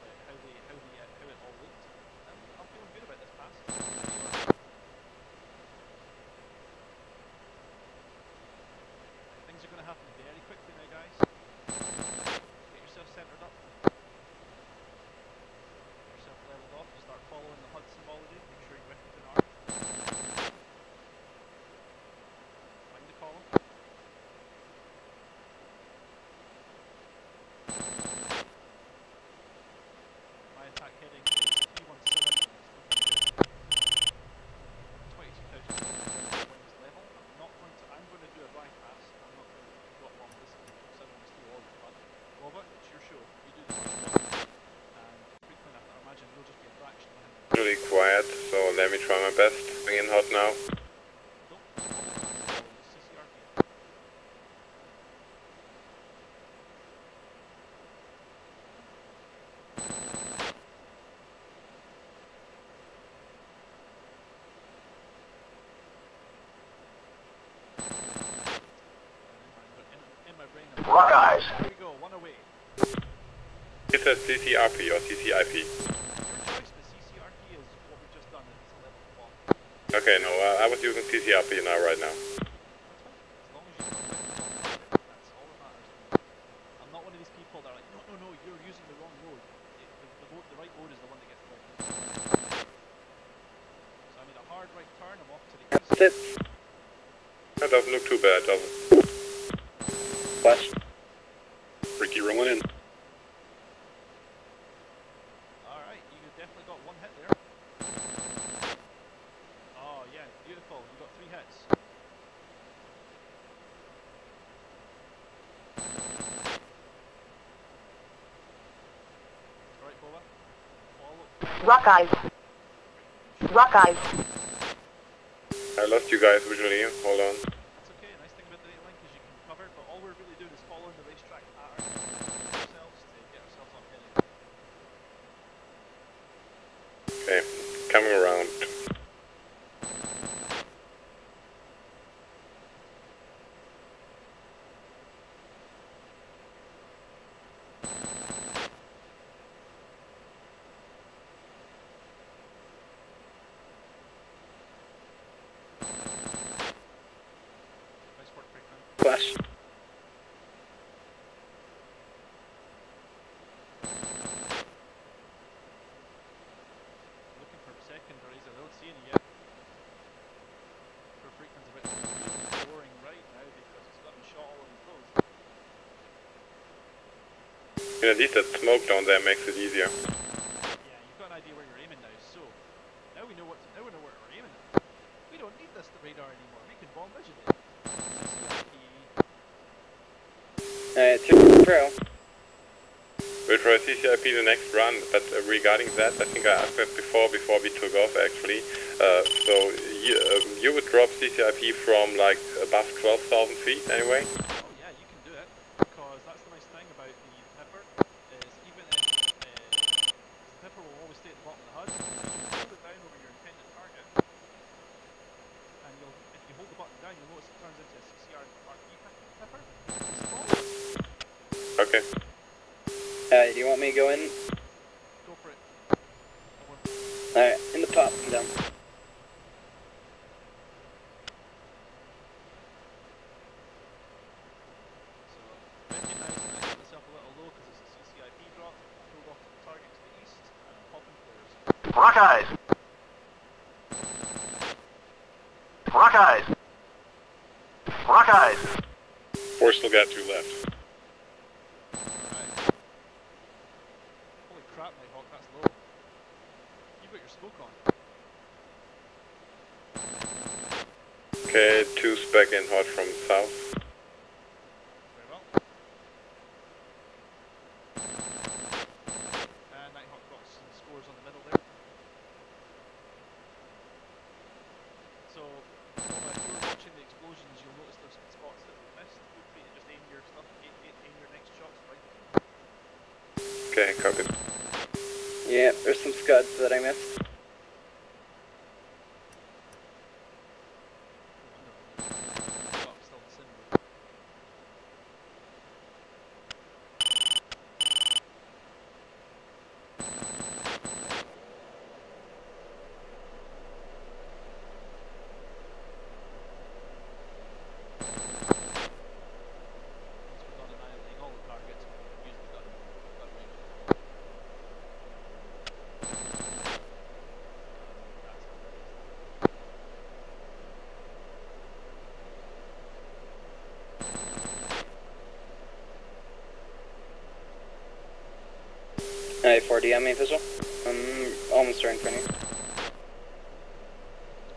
about how it all looked, I'm feeling good about this pass. Things are going to happen very quickly now, guys. Get yourself centered up. Get yourself leveled off. Start following the HUD symbology. Make sure your weapon's in arm. Find the column. My attack heading is 317. It's looking good. 22,000 wings level. I'm going to do a bypass. I'm not going to drop one this because I don't want to steal all your fun. Robert, it's your show. You do the first one. And frequently, I imagine you'll just be a fraction behind me. Really quiet, so let me try my best. Coming in hot now. Don't follow that CCRP. In my brain, Rock eyes. here we go, one away. Is that CCRP or CCIP? Your choice, the CCRP is what we've just done, it's a level 1. Okay, no, I was using CCRP now, right now. That's fine. As long as you don't get that's all that matters to me. I'm not one of these people that are like, no, you're using the wrong mode. The right mode is the one that gets right. So I made a hard right turn, I'm off to the east. Sit. That doesn't look too bad, does it? Flash. Ricky rolling in. Alright, you definitely got one hit there. Oh yeah, beautiful, you got 3 hits. Alright, Boba. Follow. Rock eyes. Rock eyes. I lost you guys visually, hold on. That's okay, nice thing about the data link is you can cover, but all we're really doing is following the racetrack pattern ourselves to get ourselves up heading. Okay, coming around. Nice work, Brickman. Flash. Looking for secondaries, I don't see any yet. For Freakman's a bit really boring right now because he's got me shot all of his blows. At least that smoke down there makes it easier. Yeah, you've got an idea where you're aiming now, so now we know where we're aiming at. We don't need this radar anymore, we can bomb visually. CCRP. Alright, 2 pro. We'll try CCIP the next run, but regarding that, I think I asked that before we took off actually. So you would drop CCIP from like above 12,000 feet anyway? Oh yeah, you can do it, because that's the nice thing about the pepper, is even if, the pepper will always stay at the bottom of the HUD, you hold it down over your intended target, and if you hold the button down, you'll notice it turns into a CCRP pepper. Okay. Do you want me to go in? Go for it. Alright, in the pop, I'm down. So, recognize that I set myself a little low because it's a CCIP drop. I pulled off to the target to the east, and I'm popping flares. Rock eyes! Rock eyes! Rock eyes! Four still got 2 left. Alright. Holy crap, Nighthawk, that's low. You've got your smoke on. Okay, 2 spec in hot from south. Very well. And Nighthawk got some scores on the middle there. So, if you were watching the explosions, you'll notice there's spots that we missed. Feel free to just aim your stuff, aim your next shots right. Okay, copy. Yeah, there's some scuds that I missed. Still the same. Once we're done annihilating all the targets, we've usually got range. Alright, 4D on me, visual. I'm almost right in front of you.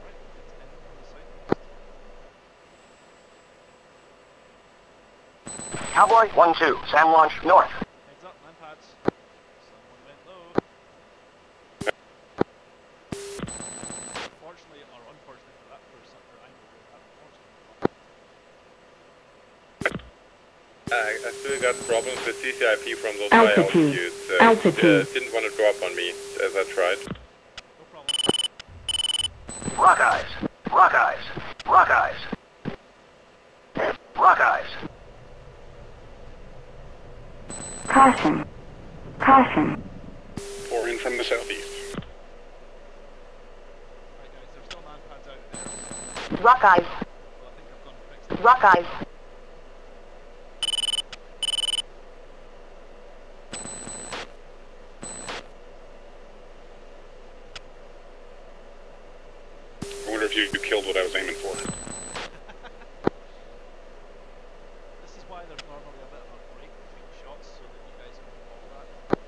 Right, it's in on the site. Cowboy 1-2, SAM launch north. Heads up, man pads. Someone went low. Fortunately, or unfortunately for that person, or angle, that I still got problems with CCIP from those high Altitude. altitudes. Altitude. Didn't want to drop on me as I tried. No problem. Rock eyes! Rock eyes! Rock eyes! Rock eyes! Caution. Caution. 4 in from the southeast. Right guys, there's still man pads out there. Rock eyes. Well, I think I've gone and fixed it. Rock eyes. I wonder if you killed what I was aiming for. This is why there's normally a bit of a break between shots, so that you guys can call that. If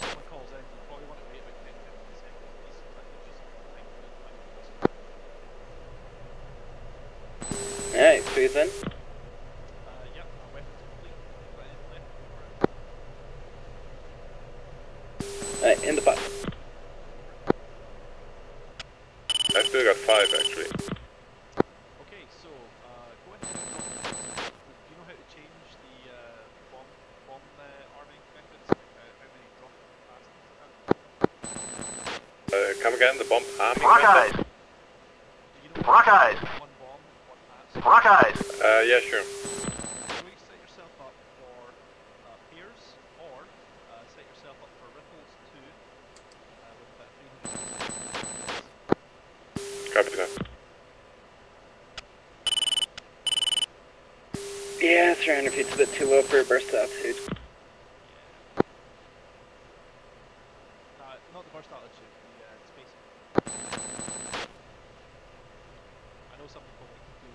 someone calls in, you probably want to wait about 10-15 seconds at least, because that gives you some time to maneuver. Alright, squeeze in. Yep, our weapons complete. Got anything left for it? Alright, in the pop. I still got 5 actually. Okay, so go ahead and drop the bombs. Do you know how to change the bomb arming methods? Like how many drop fast? Come again, the bomb arming Rock method? eyes! Do you know Rock eyes! one bomb, one pass? Rock eyes! Yeah, sure. So you set yourself up for pairs, or set yourself up for ripples too, with about 300. Copy that. Yeah, 300 feet's a bit too low for a burst altitude. Not the burst altitude, the spacing. I know some people like to do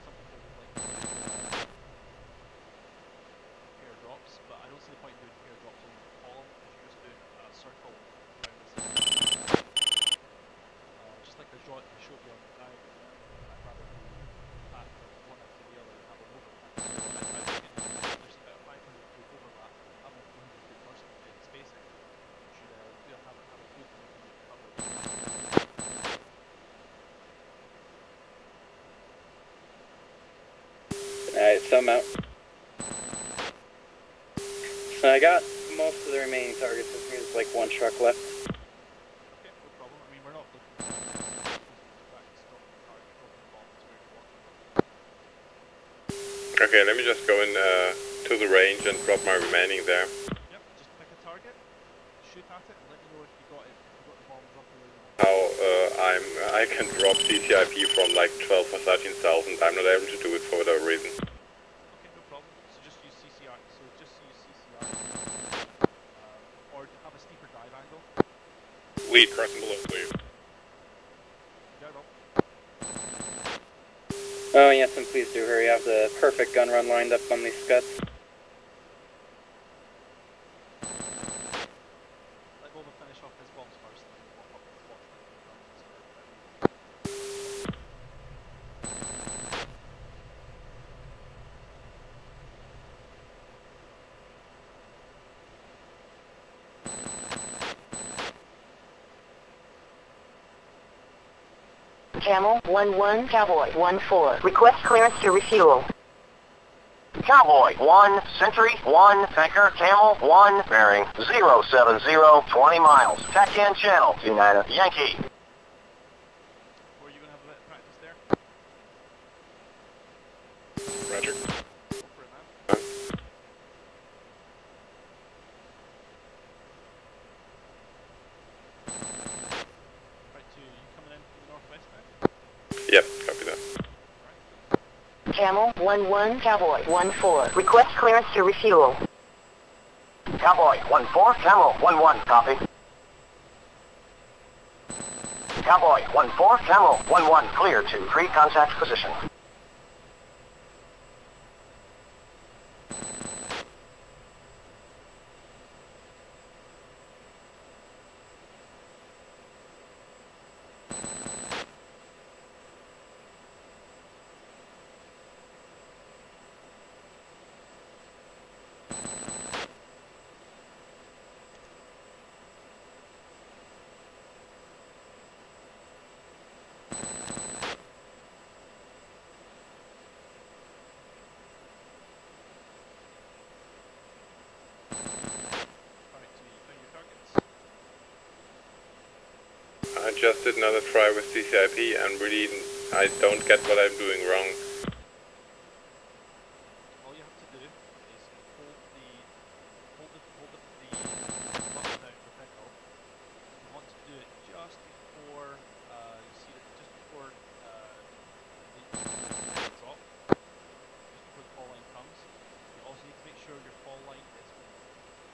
some people would like to do pair drops, but I don't see the point in doing pair drops along the column because you're just doing a circle around the center. Just like I showed you on the diagram there, I'd rather do path one after the other and have an overlap. Alright, so I'm out. So I got most of the remaining targets. There's like one truck left. Okay, no problem. I mean, we're not looking for back to stop the target dropping bombs where you want. Okay, let me just go in to the range and drop my remaining there. Yep, just pick a target, shoot at it, and let me know if you got it. If you got the bomb dropping where you want. How I can drop CCIP from like 12 or 13,000. I'm not able to do it for whatever reason. Okay, no problem. So just use CCR. So just use CCR. Or have a steeper dive angle. Lead, crossing below, please. Yeah, no. Oh yes, and please do hurry. I have the perfect gun run lined up on these scuds. Let Boba finish off his bombs first, and then we'll walk up the watch Camel 1-1, Cowboy 1-4. Request clearance to refuel. Cowboy 1, Sentry 1, Tanker Camel 1, bearing 070, 20 miles. TACAN channel, United Yankee. Were you going to have a bit of practice there? Roger. Go for it, man. Right, to you coming in from the northwest now? Yep, copy that. Camel 1-1, Cowboy 1-4. Request clearance to refuel. Cowboy 1-4, Camel 1-1, copy. Cowboy 1-4, Camel 1-1, clear to pre-contact position. Alright, to you found your targets. I just did another try with CCIP and really I don't get what I'm doing wrong. All you have to do is hold the button down for pickup. You want to do it just before you see it, just before the drop, just before the fall line comes. You also need to make sure your fall line is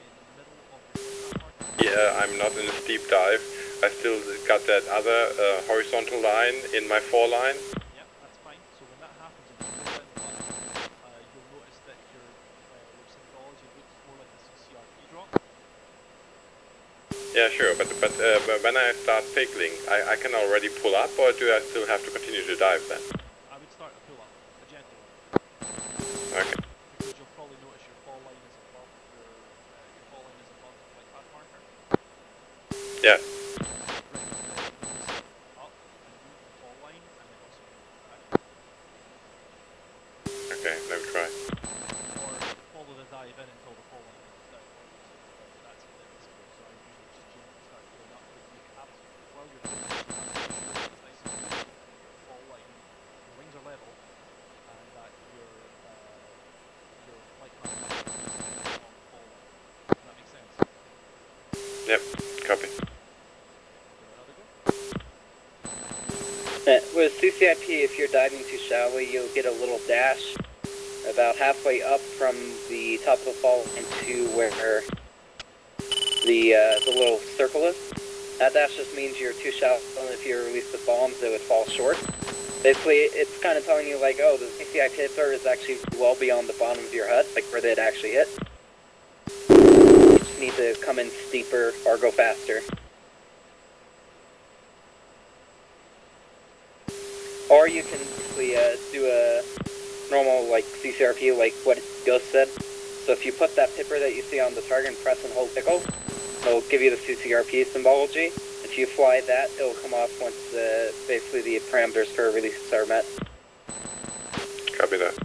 in the middle of your marker. Yeah, I'm not in a steep dive. I still got that other horizontal line in my fall line. Yep, that's fine. So when that happens and you go down the button, you'll notice that your symbology looks more like a CCRP drop. Yeah, sure, but when I start pickling, I can already pull up, or do I still have to continue to dive then? I would start a pull up, a gentle one. Okay. Because you'll probably notice your fall line is above your fall line is above the flight path marker. Yeah. Bring the nose up and move the fall line, and then also move it back. Okay, let me try. Or follow the dive in until the fall line comes down. That's a bit risky, so I usually just gently start pulling up, but you have to, while you're doing this, you have to make sure it's nice and smooth, that your fall line, your wings are level, and that your flight path marker is set on the fall line. Does that make sense? Yep, copy. Give it another go. With CCIP, if you're diving too shallowly, you'll get a little dash about halfway up from the top of the fall into where the little circle is. That dash just means you're too shallow, and if you release the bombs, it would fall short. Basically, it's kind of telling you like, oh, the CCIP hitter is actually well beyond the bottom of your HUD, like where they'd actually hit. You just need to come in steeper or go faster. Or you can basically do a normal like CCRP, like what Ghost said. So if you put that pipper that you see on the target and press and hold pickle, it'll give you the CCRP symbology. If you fly that, it'll come off once basically the parameters for releases are met. Copy that.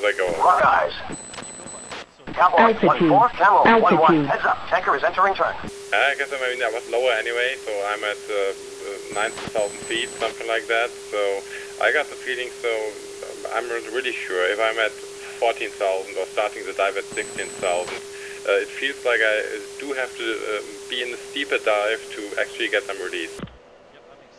they go. Rock eyes. Cowboy Altitude. 1-4, Camel 1-1. Altitude. Heads up, tanker is entering turn. I guess I mean I was lower anyway, so I'm at 9,000 feet, something like that. So I got the feeling, so I'm not really sure if I'm at 14,000 or starting the dive at 16,000. It feels like I do have to be in a steeper dive to actually get some release. Yep, that makes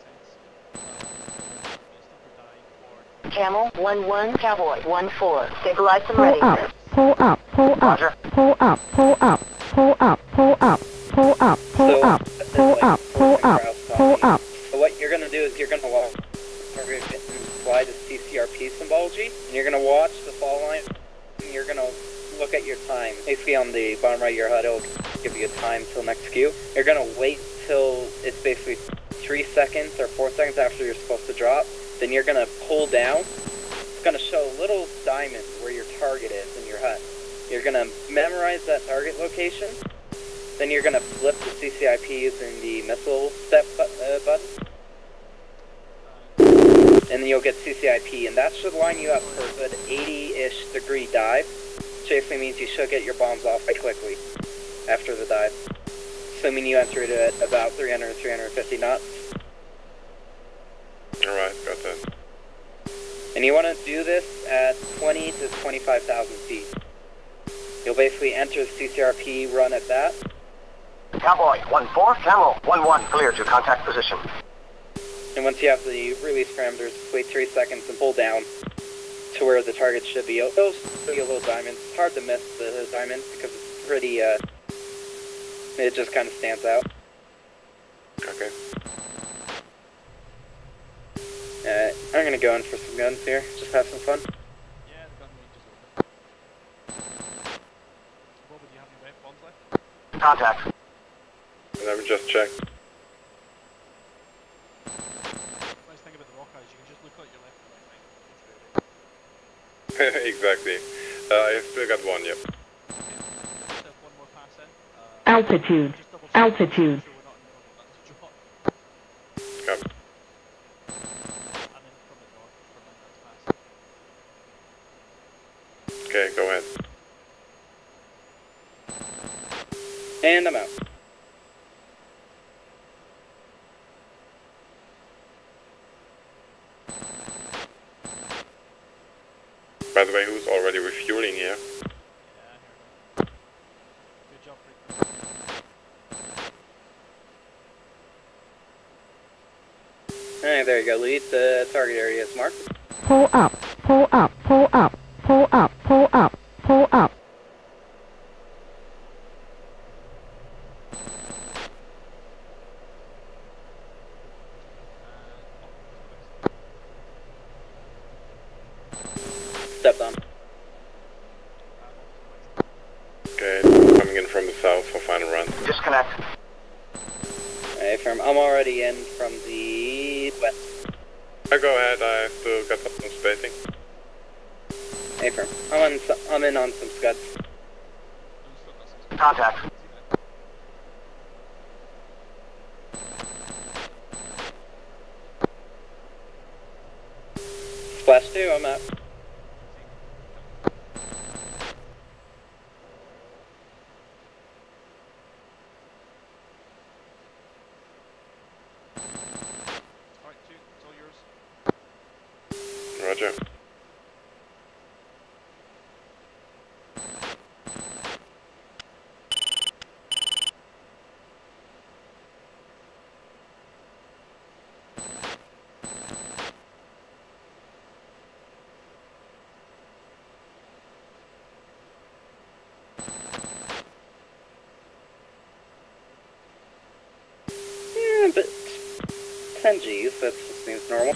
sense. Camel 1-1, Cowboy 1-4. Stabilize and Pull ready. up, pull up, pull up, Roger. pull up, pull up, pull up, pull up, pull up, pull up, pull up, pull up, pull up. So what you're gonna do is you're gonna walk and apply the CCRP symbology, and you're gonna watch the fall line, and you're gonna look at your time. Basically on the bottom right of your HUD, it'll give you a time till next queue. You're gonna wait till it's basically 3 seconds or 4 seconds after you're supposed to drop. Then you're gonna pull down. It's gonna show a little diamond where your target is in your HUD. You're gonna memorize that target location. Then you're gonna flip the CCIP using the missile step button. And then you'll get CCIP, and that should line you up for a good 80-ish degree dive. Which basically means you should get your bombs off quite quickly after the dive. Assuming you enter it at about 300, 350 knots. Alright, got that. And you want to do this at 20 to 25,000 feet. You'll basically enter the CCRP run at that. Cowboy 1-4, Camel 1-1. Clear to contact position. And once you have the release parameters, wait 3 seconds and pull down to where the target should be. It'll be a little diamond. It's hard to miss the diamond because it's pretty, it just kind of stands out. Okay. I'm gonna go in for some guns here, just have some fun. Yeah, the gun range is open. Boba, do you have any wet bombs left? Contact. Let me just check. Nice thing about the rock eyes, you can just look out your left and right, right? Exactly. I still got one, yep. Okay, just have one more pass in. Altitude, Just double check altitude. so we're not in the middle of that drop. Yep. And then from the north, from my next pass. Okay, go ahead. And I'm out. By the way, who's already refueling here? Yeah, I heard that. Good job, Rick. Alright, there you go, lead. The target area is marked. Pull up, pull up, pull up, pull up, pull up, pull up. Stepped on. Okay, coming in from the south for final run. Disconnect. Alright, I'm already in from the west. Go ahead, I still got some spacing. Hey, firm. I'm in on some scuds. Contact. Splash 2, I'm out. Alright, 2, it's all yours. Roger. Yeah, but 10 Gs, that seems normal.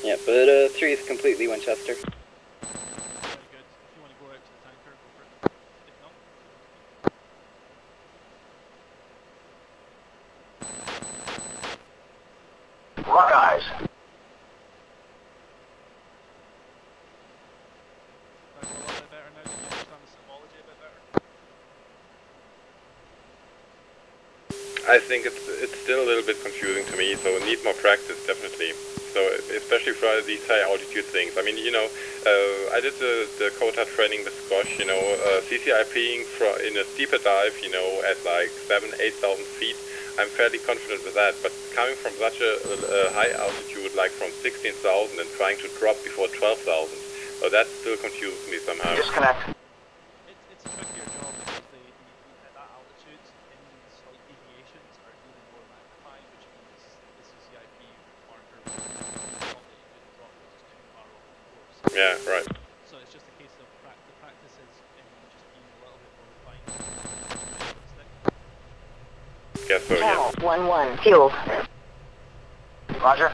Yeah, but 3 is completely Winchester. Very good. If you want to go out to the tanker, go for it. If not, Rock eyes. that go a little bit better now that you understand the symbology a bit better. I think it's still a little bit confusing to me, so need more practice, definitely. So especially for these high altitude things. I mean, you know, I did the Dakota training with Squash, you know, CCIPing in a steeper dive, you know, at like 7,000–8,000 feet. I'm fairly confident with that, but coming from such a high altitude, like from 16,000 and trying to drop before 12,000, that still confuses me somehow. Disconnect. It's a trickier job because at that altitude, any slight deviations are even more magnified, which means the CCIP marker will not let you do the drop because it's too far off the course. Yeah, right. So it's just a case of the practice is just being a little bit more refined. Guess so, yeah. Camel 1-1 fueled. Roger.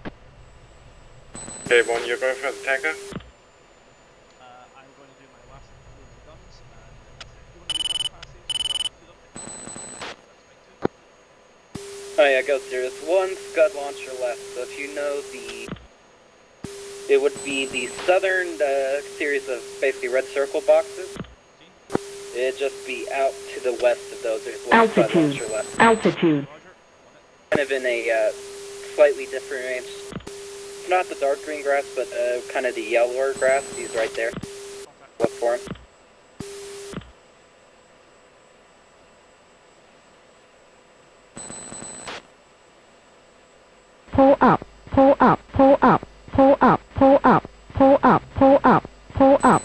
Okay, Bon, you're going for the tanker? I'm going to do my last loads of guns, and if you want to do gun passes, you're welcome to them. That's fine too. Oh yeah, go through. There's one Scud launcher left, so if you know it would be the southern series of basically red circle boxes. It'd just be out to the west of those. There's one Scud Altitude. launcher left. Altitude. Kind of in a slightly different range. It's not the dark green grass, but kind of the yellower grass. He's right there. Look for him. Pull up. Pull up. Pull up. Pull up. Pull up. Pull up. Pull up. Pull up.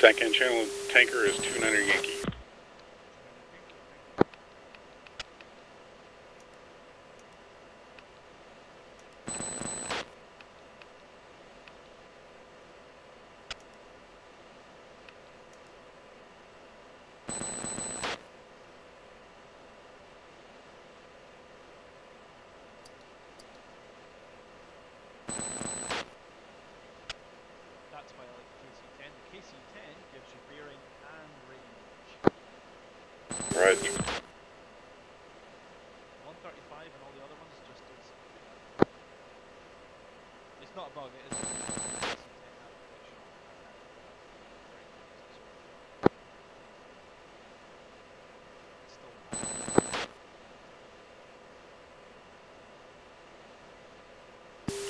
Tank and channel tanker is 29er Yankee. That's why I like the KC-10. The KC-10 gives you bearing and range. Right. 135 and all the other ones just don't seem to do that. It's not a bug, it is.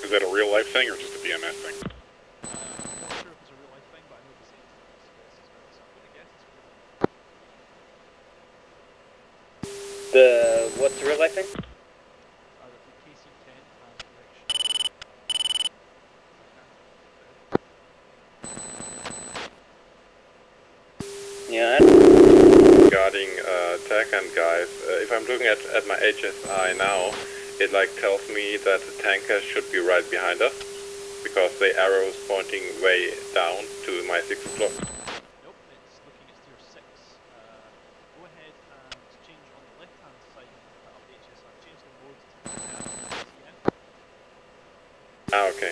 Is that a real life thing or just a BMS thing? I'm not sure if it's a real life thing, but I know the same thing is as well, so I'm going to guess it's real. What's the real life thing? The KC-10 has direction. Yeah. Regarding TACAN guys, if I'm looking at my HSI now, it like tells me that the tanker should be right behind us because the arrow is pointing way down to my 6 o'clock. Nope, it's looking at steer 6. Go ahead and change on the left hand side of the HSI. Change the mode to CN. Ah, okay.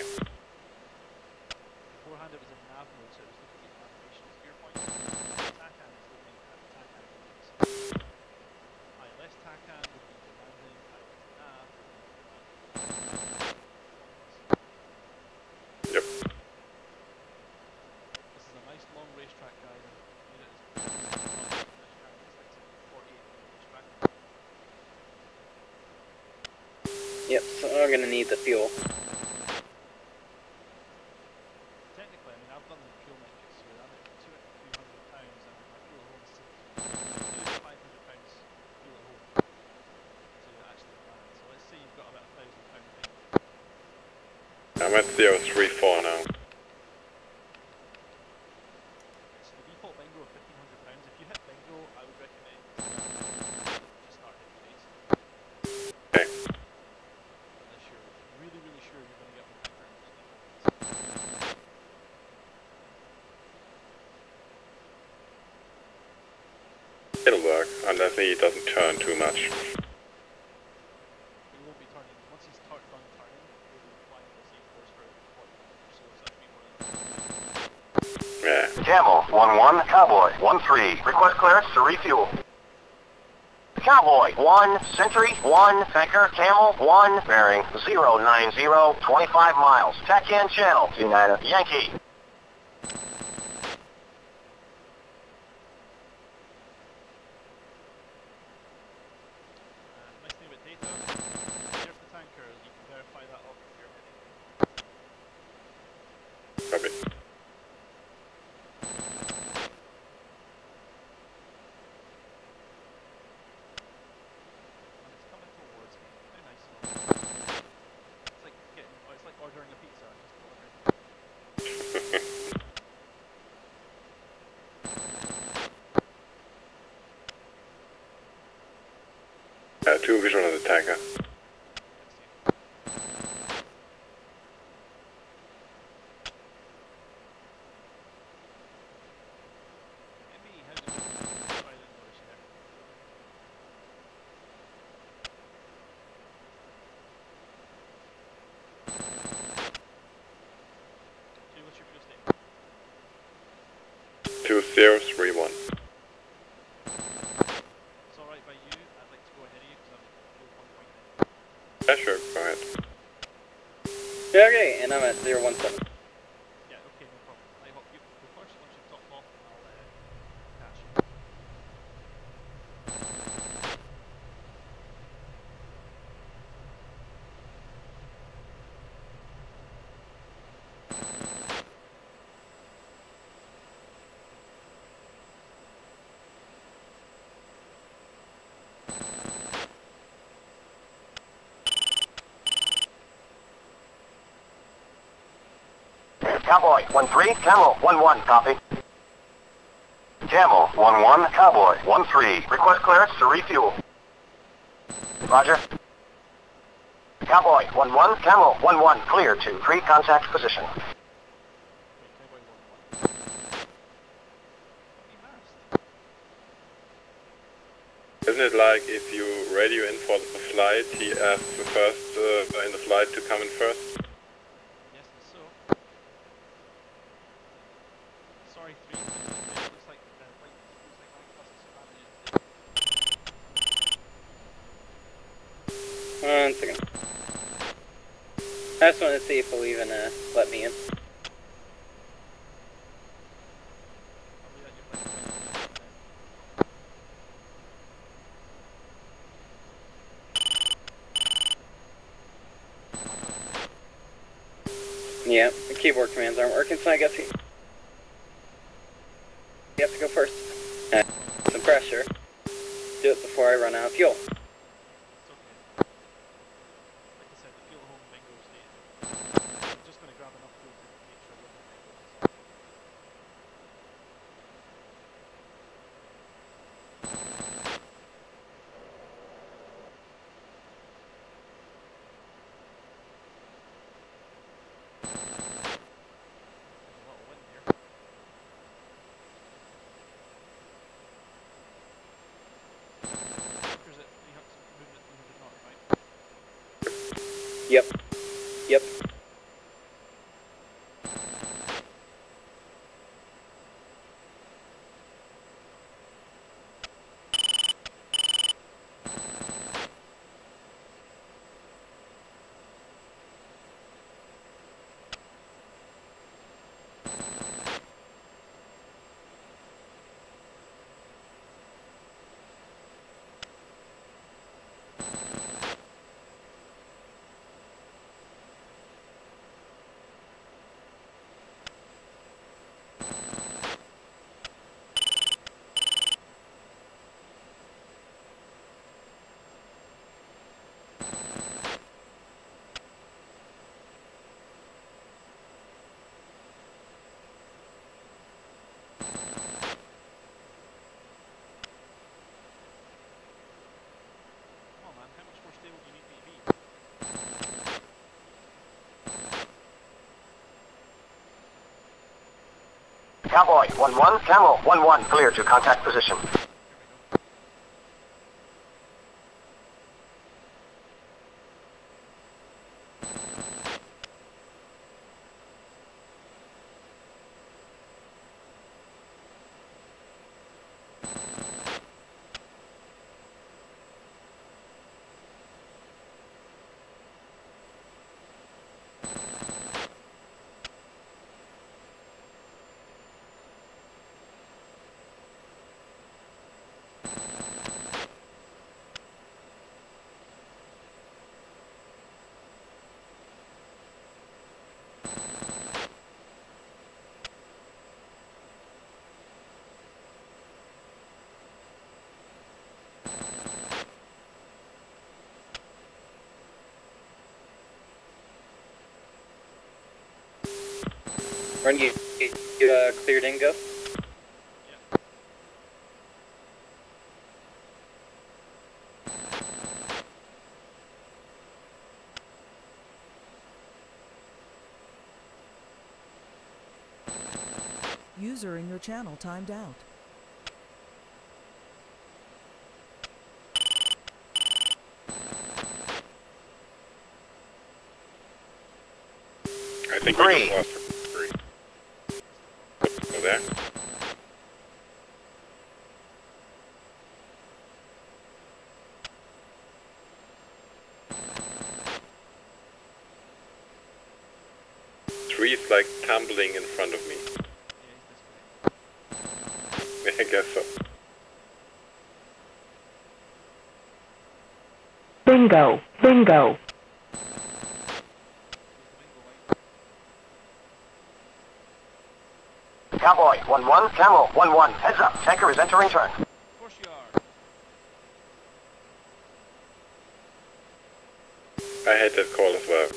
Beforehand it was in nav mode, so it was looking at navigational steer points. TACAN is looking at the TACAN points. ILS TACAN would be the landing, ILS nav would be the Yep. This is a nice Yep, so I'm gonna need the fuel. Technically, I mean, I've done the fuel metrics here. I'm at 200 pounds and my fuel at home is 500 pounds fuel at home to actually land. So let's say you've got about £1,000 bingo. I'm at 034 now. So the default bingo of £1,500. If you hit bingo, I would recommend just start hitting base. Okay. Unless you're really, really sure you're going to get on the paper and just leave all this. It'll work, unless he doesn't turn too much. He won't be turning. Once he's done turning, he'll be flying at the same course for 40 kilometers. So it's actually more than Yeah. Camel 1-1, Cowboy 1-3. Request clearance to refuel. Cowboy 1, Sentry 1, Tanker, Camel 1, bearing 090, 25 miles. Tack in channel 29 Yankee. nice thing about data. Here's the tanker. You can verify that off of your heading. Copy. And it's coming towards me. How nice of him. It's like ordering a pizza and just delivering. Two visual on the tanker. Maybe how's it going? Sorry, I didn't notice you there. Jay, what's your fuel statement? 2031. It's alright by you. I'd like to go ahead of you because I'm fuel 1.9. Yeah, sure, go ahead. Yeah, okay, and I'm at 017. Yeah, okay, no problem. I hope you go first. Once you've topped off, I'll catch you. Cowboy 1-3, Camel 1-1, copy. Camel 1-1, Cowboy 1-3. Request clearance to refuel. Roger. Cowboy 1-1, Camel 1-1, clear to pre-contact position. Okay, Cowboy 1-1. Got me masked. Isn't it like if you radio in for the flight, he asks the first in the flight to come in first? Yes, and so. Sorry, 3. It looks like my custom advantages today. One second. I just wanted to see if he'll even let me in. Probably at your flight. Yeah, the keyboard commands aren't working, so I guess you have to go first. Some pressure. Do it before I run out of fuel. It's okay. Like I said, the fuel at home bingo state. I'm just going to grab enough fuel to make sure I don't hit bingo. There's a lot of wind here. Anchor's at 300, moving at 300 knots, right? Yep. Yep. Cowboy 1-1, Camel 1-1, clear to contact position. Run, you cleared in, go? User in your channel timed out. I think we just lost for 3. Go there. Trees like tumbling in front of me. I guess so. Bingo. Bingo. Cowboy 1-1, Camel 1-1, heads up, tanker is entering turn. Of course you are. I hate that call as well.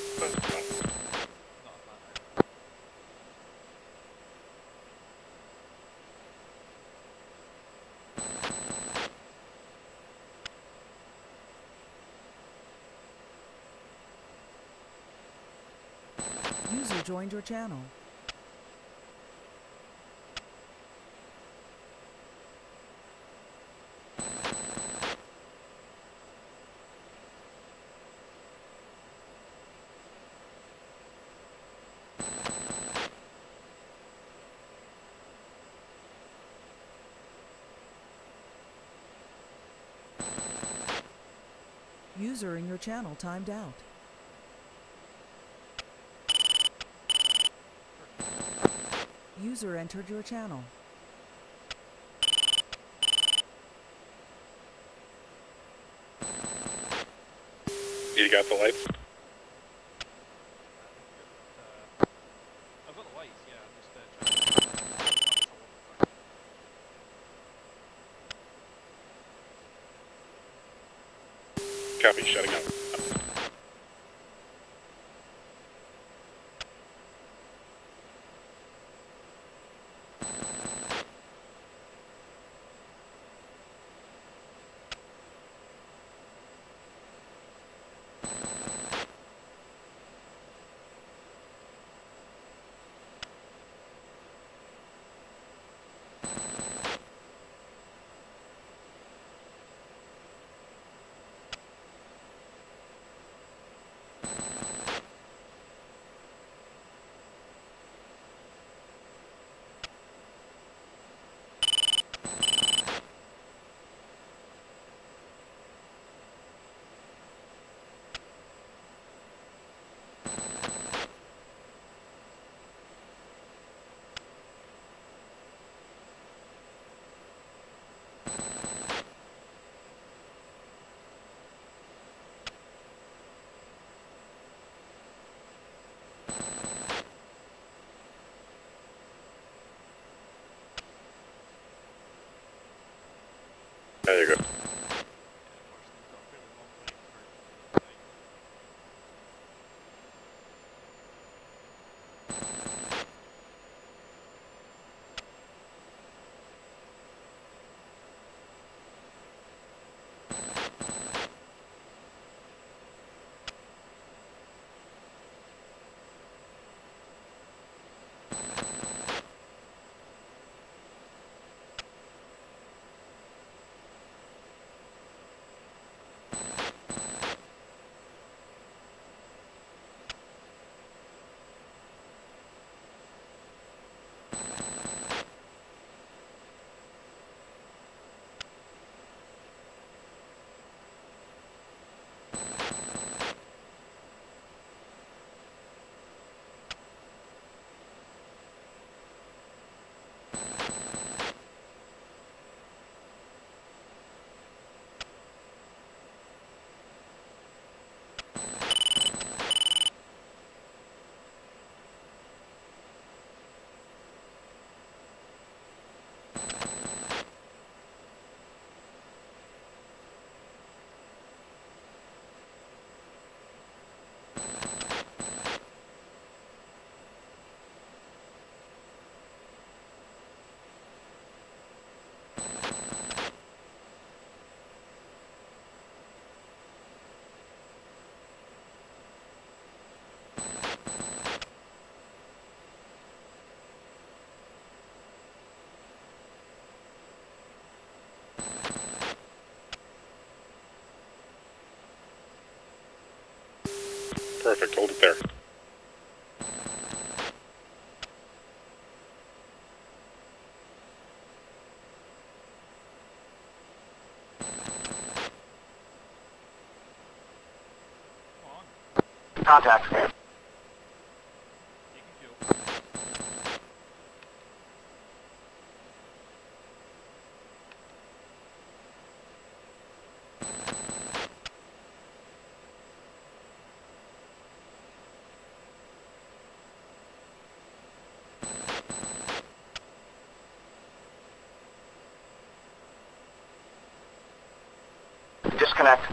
User joined your channel. User in your channel timed out. User entered your channel. You got the lights? I've got the lights, yeah, I'm just trying to... Copy, shutting up. There you go. Perfect, hold it there. Contact. Disconnect.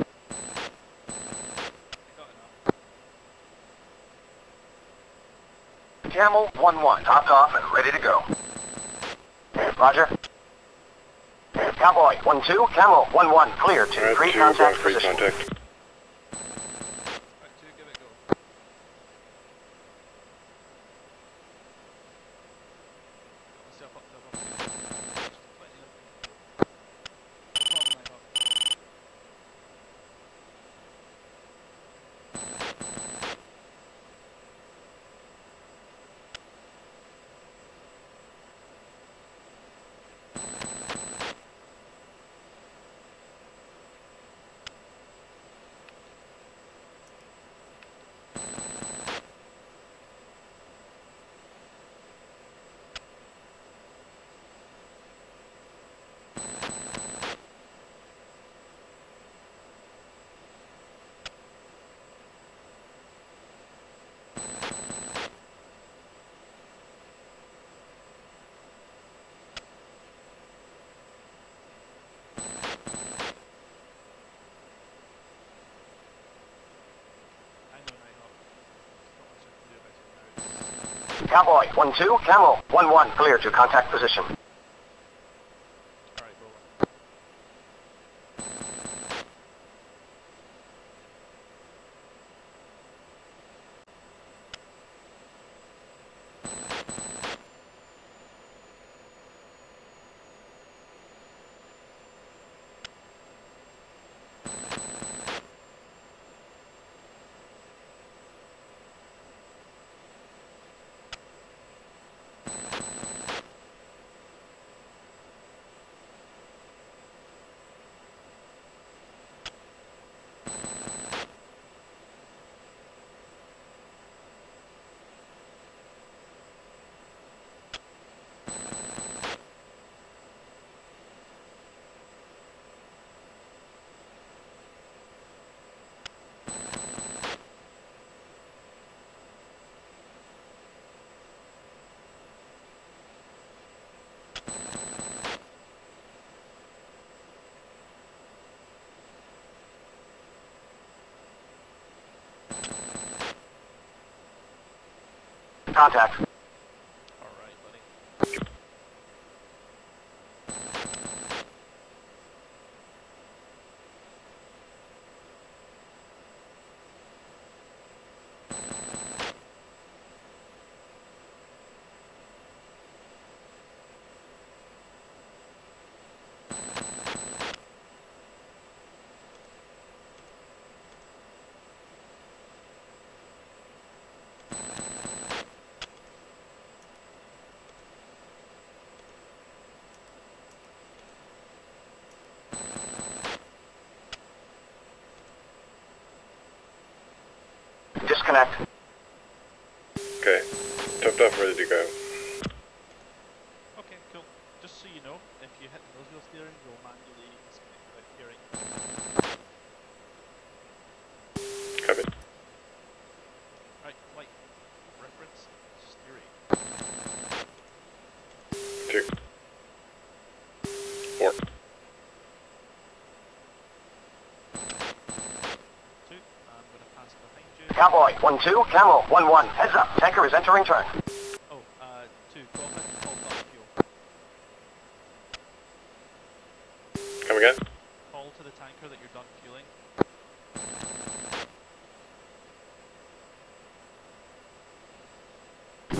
Camel 1-1, topped off and ready to go. Roger. Cowboy 1-2, Camel 1-1, clear to Alright, pre-contact 2-1, position. pre-contact. Cowboy 1-2, Camel 1-1, clear to contact position. Contact. Alright, buddy. Disconnect. Okay, topped off, ready to go. Okay, cool. Just so you know, if you hit the nose wheel steering, you'll manually disconnect without hearing. Copy. Right, light. Reference steering. 2. 4. 2. I'm going to pass behind you. Cowboy 1-2, Camel 1-1, heads up, tanker is entering turn. Oh, 2. Go ahead and call down fuel. Come again? Call to the tanker that you're done fueling.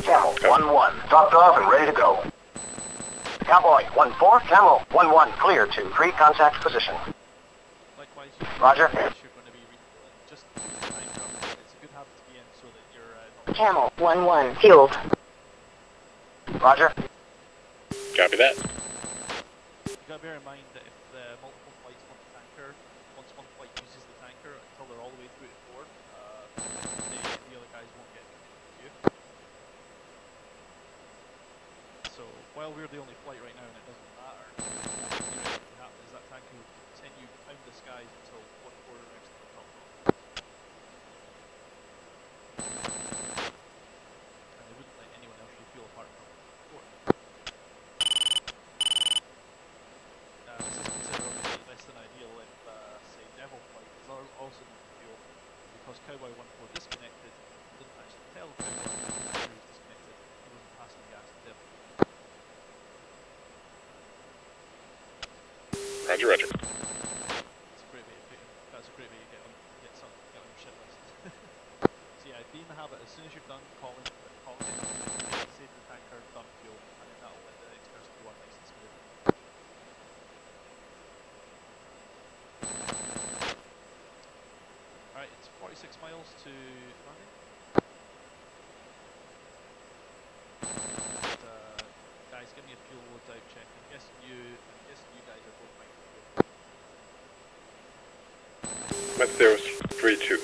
Camel 1-1, dropped off and ready to go. Cowboy 1-4, Camel 1-1, clear to pre-contact position. Likewise, Roger. you're going to be refueling. Just keep the tanker up. It's a good habit to be Camel 1-1 fueled. Roger. Copy that. You gotta bear in mind that if the multiple flights want the tanker, once one flight uses the tanker until they're all the way through to board, the other guys won't get you. So while we're the only flight right now and it doesn't matter, what happens is that tanker will continue behind the skies until one quarter next to the top. And they wouldn't let anyone else refuel apart from the port. This is considered obviously less than ideal if, say, Devil Flight is also not fuel, because Cowboy 1-4 disconnected, didn't actually tell Cowboy that he was disconnected, he wasn't passing gas to Devil. Roger, roger. That's a great way to get on your shit list. So yeah, be in the habit, as soon as you're done calling it, say to the tanker, done fuel, and then that'll let the express go on nice and smooth. Alright, it's 46 miles to London. Guys, give me a fuel loadout check. I'm guessing you guys are both fine for fuel. Met 032.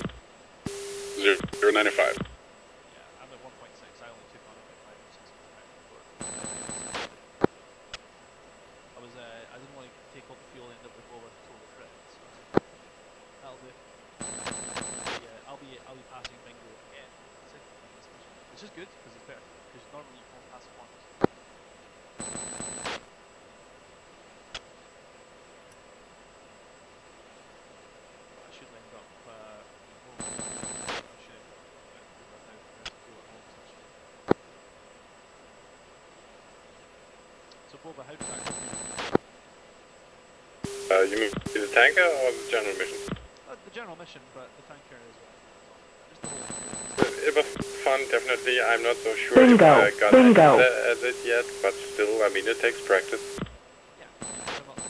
095. Yeah, I'm at 1.6. I only took on about 5 or 6 miles before. I didn't want to take all the fuel and end up with over total credit, so that'll do. I'll be passing bingo again, which is good because it's better. Because normally you can't pass it once. But I should end up. So Boba, how did that go? You mean the tanker or the general mission? The general mission, but the tanker as well. It was fun, definitely. I'm not so sure Bingo, if I got bingo. at it yet, but still, I mean, it takes practice. Yeah, these are not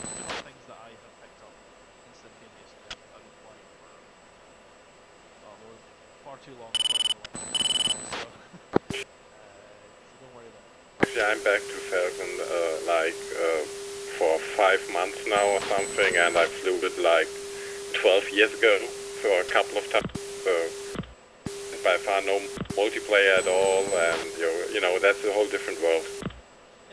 things that I have picked up instantaneously. I've been flying for far too long, so don't worry about it. Actually, I'm back to Falcon for 5 months now or something, and I flew it like 12 years ago for a couple of times. So by far no multiplayer at all, and you know that's a whole different world.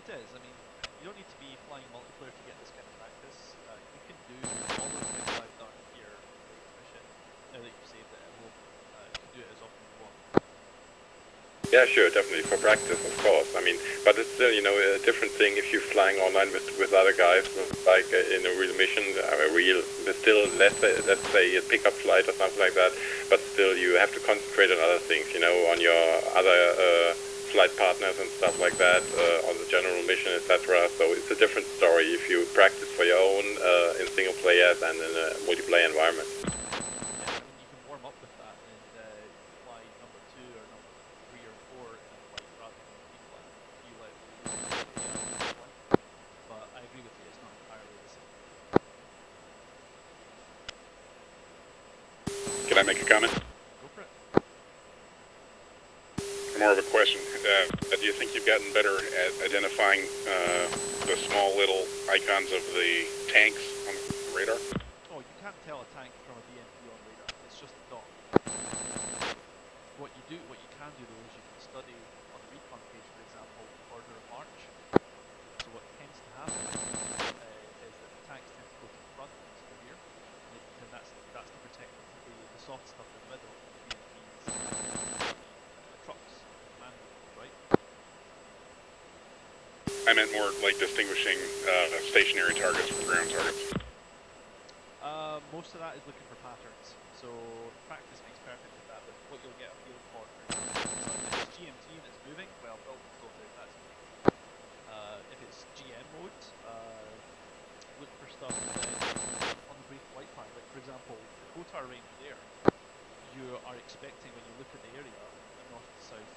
It is. I mean, you don't need to be flying multiplayer to get this kind of practice. You can do all the things I've done here in the mission. Now that you've saved it at home, you can do it as often as you want. Yeah, sure, definitely for practice, of course. I mean, but it's still, you know, a different thing if you're flying online with other guys, like in a real mission, still, let's say a pickup flight or something like that. But still, you have to concentrate on other things, you know, on your other flight partners and stuff like that, on the general mission, etc. So it's a different story if you practice for your own in single player than in a multiplayer environment. Yeah, I mean, you can warm up with that and fly number 2 or number 3 or 4 in a flight rather than you let but I agree with you, it's not entirely the same. Can I make a comment? Go for it. More of a question. Do you think you've gotten better at identifying the small little icons of the tanks on the radar? Oh, you can't tell a tank from a BMP on radar. It's just a dot. What you can do though is you can study on the recon page, for example, order of march. So what tends to happen is that the tanks tend to go to the front instead of the rear, and that's to protect the soft stuff in the middle, the BMPs, the trucks, command vehicles, right? I meant more like distinguishing stationary targets from ground targets. Most of that is looking for patterns. So practice makes perfect with that, but what you'll get a feel for example, if it's GMT and it's moving, well, buildings go through, that's easy. If it's GM mode, look for stuff on the brief flight plan. Like for example, the Kotar range there, you are expecting when you look at the area, a north to south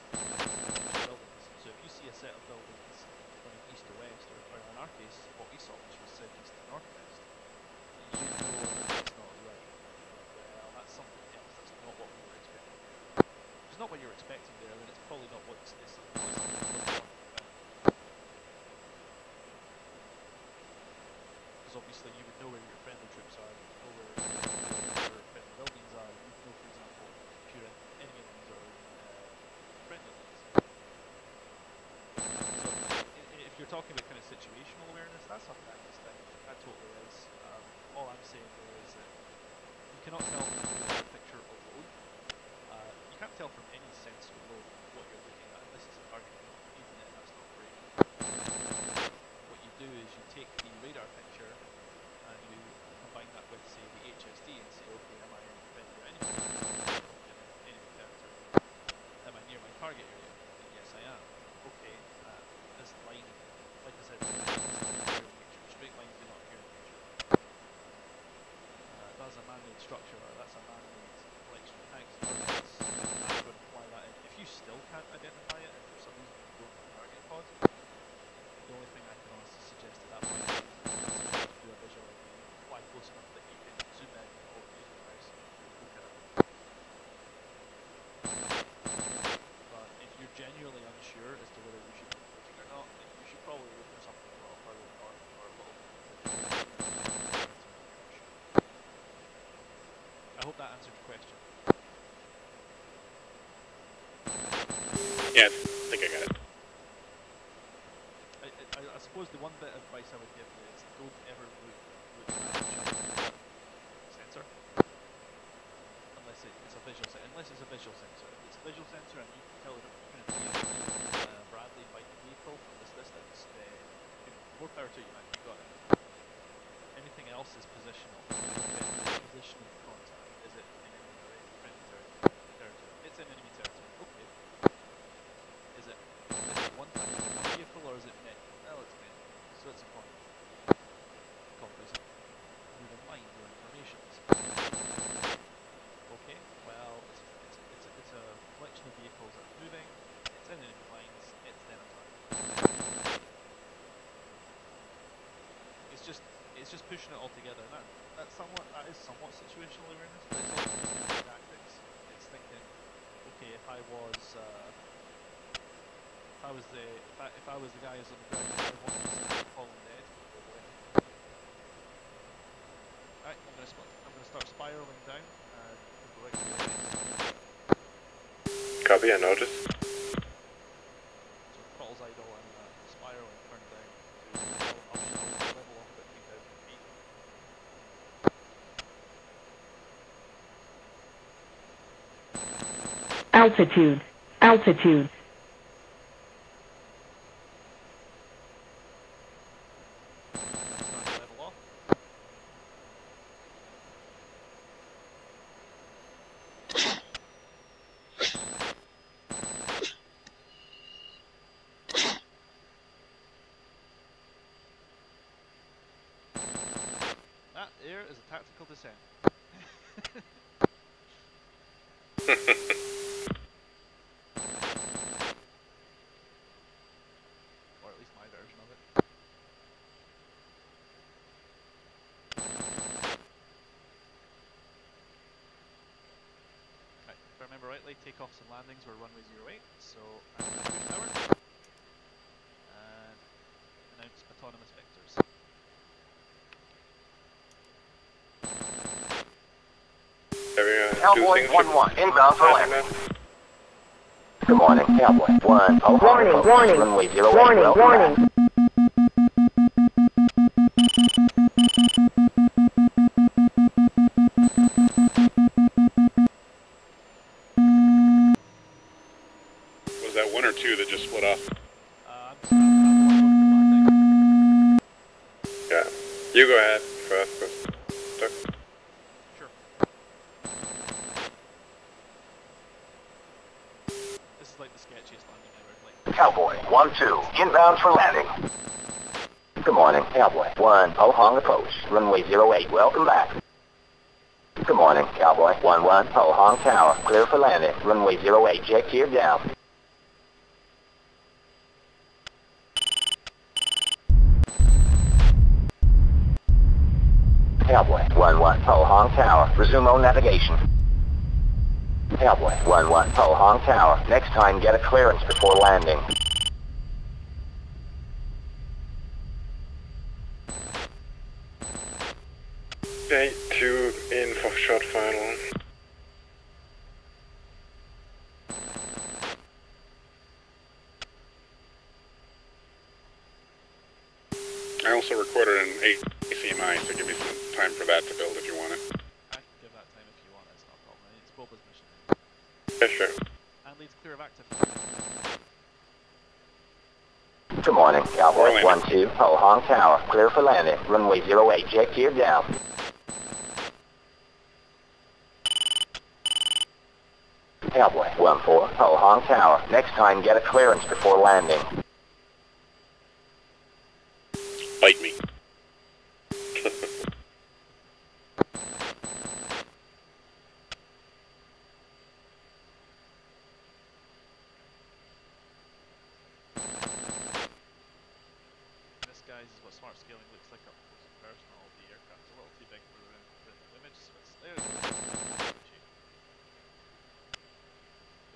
buildings. So if you see a set of buildings running east to west, or in our case, what we saw, which was southeast to northwest, you know that that's not right. Well, that's something else. That's not what we were expecting. It's not what you're expecting. expecting there, then it's probably not what's it's something you don't want. Because obviously you would know where your friendly troops are, you know where your friendly buildings are, you know, for example, if you're in enemy lines or friendly lines. So if you're talking about kind of situational awareness, that's a practice thing. That totally is. All I'm saying there is that you cannot tell from the picture alone. You can't tell from any sensor alone what you're looking at. This is a target, even then that's not great. What you do is you take the radar picture and you combine that with, say, the HSD and say, okay, am I in friendly or enemy territory? Am I near my target area? And yes, I am. Okay, this line, like I said, straight lines do not appear in nature. That's a man-made structure, or that's a man-made collection of tanks and ordnance. I'm going to fly that in. If you still can't identify it, and for some reason you don't have a target pod, the only thing I can honestly suggest at that point is to do a visual ID, fly close enough that you can zoom in or use the mouse and look at it. But if you're genuinely unsure as to whether you should be looking or not, then you should probably look for something a little further north or a little bit. I hope that answered your question. Yes, I think I got it. I suppose the one bit of advice I would give you is don't ever look at a sensor unless it's a visual sensor. If it's a visual sensor and you can tell it you're going to be Bradley fighting vehicle from this distance, then more power to you, man. You got it. Anything else is positional. Position of contact. Is it in enemy or friendly territory? It's in enemy territory. Okay. Is it one vehicle or is it many? Well, it's many. So it's a point. Compass. Moving lines or informations. Okay. Well, it's a collection of vehicles that are moving. It's in enemy lines. It's then a target. It's just pushing it all together. That is somewhat situational awareness, but it's also tactics. It's thinking, okay, if I was the guy who's on the ground, I want to fall dead. Right, I'm gonna start spiraling down and go right to the right. Copy, I noticed. So throttles idle and spiral and turn down to level off about 3,000 feet. Altitude. Altitude. Start to level off. That there is a tactical descent. Or at least my version of it. Right, if I remember rightly, takeoffs and landings were runway 08, so I'm going to push tower and announce autonomous vectors. Cowboy 1-1, inbound for landing. Good morning, Cowboy 1. Oh, Warning, warning. Runway 08, Warning, welcome warning. back. Was that one or two that just split off? I'm the one going for landing. Yeah. You go ahead first. Doug. Sure. This is like the sketchiest landing ever. Like, Cowboy 1-2, inbound for landing. Good morning, Cowboy 1. Oh, Hong approach. Runway 08, welcome back. Good morning, Cowboy 1-1. Oh, Hong Tower, clear for landing. Runway 08, jet gear down. Cowboy 1-1, oh, Hong Tower, resume on navigation. Cowboy 1-1, Ho Hong Tower. Next time, get a clearance before landing. Okay, 2 in for shot final. I also recorded an ACMI, so give me some time for that to build if you want it. I can give that time if you want, it's not a problem. It's Boba's mission. Yeah, sure. And leads clear of active. Good morning, Cowboy 1-2, Ho Hong Tower. Clear for landing. Runway 08, jet gear down. Cowboy 1-4, Ho Hong Tower. Next time, get a clearance before landing. Bite me. This, guys, is what smart scaling looks like up close and personal. The aircraft's a little too big for the image, so it's there.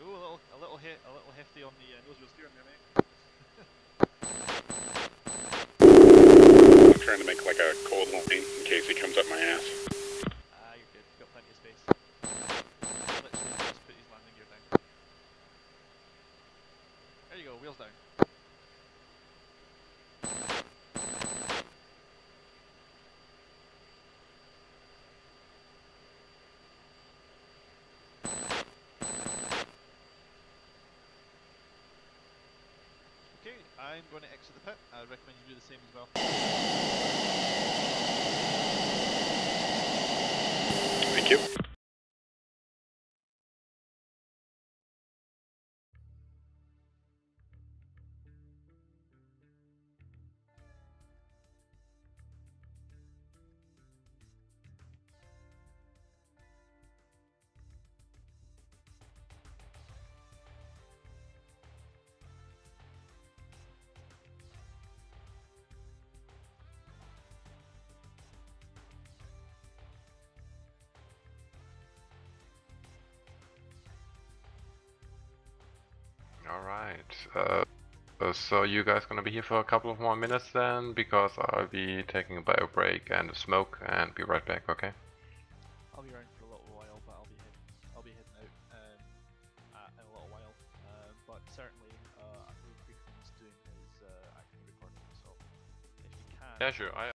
Ooh, a little hefty on the nose wheel steering there, mate. I'm trying to make like a cold lane in case he comes up my ass. You're good. You've got plenty of space. Literally, just put his landing gear down. There you go, wheels down. Okay, I'm going to exit the pit. I recommend you do the same as well. Thank you. Alright, so you guys gonna be here for a couple of more minutes then, because I'll be taking a bio break and a smoke and be right back, okay? I'll be around for a little while, but I'll be heading out in a little while. But certainly, I believe Briefing's doing his acting recording, so if you can. Yeah, sure.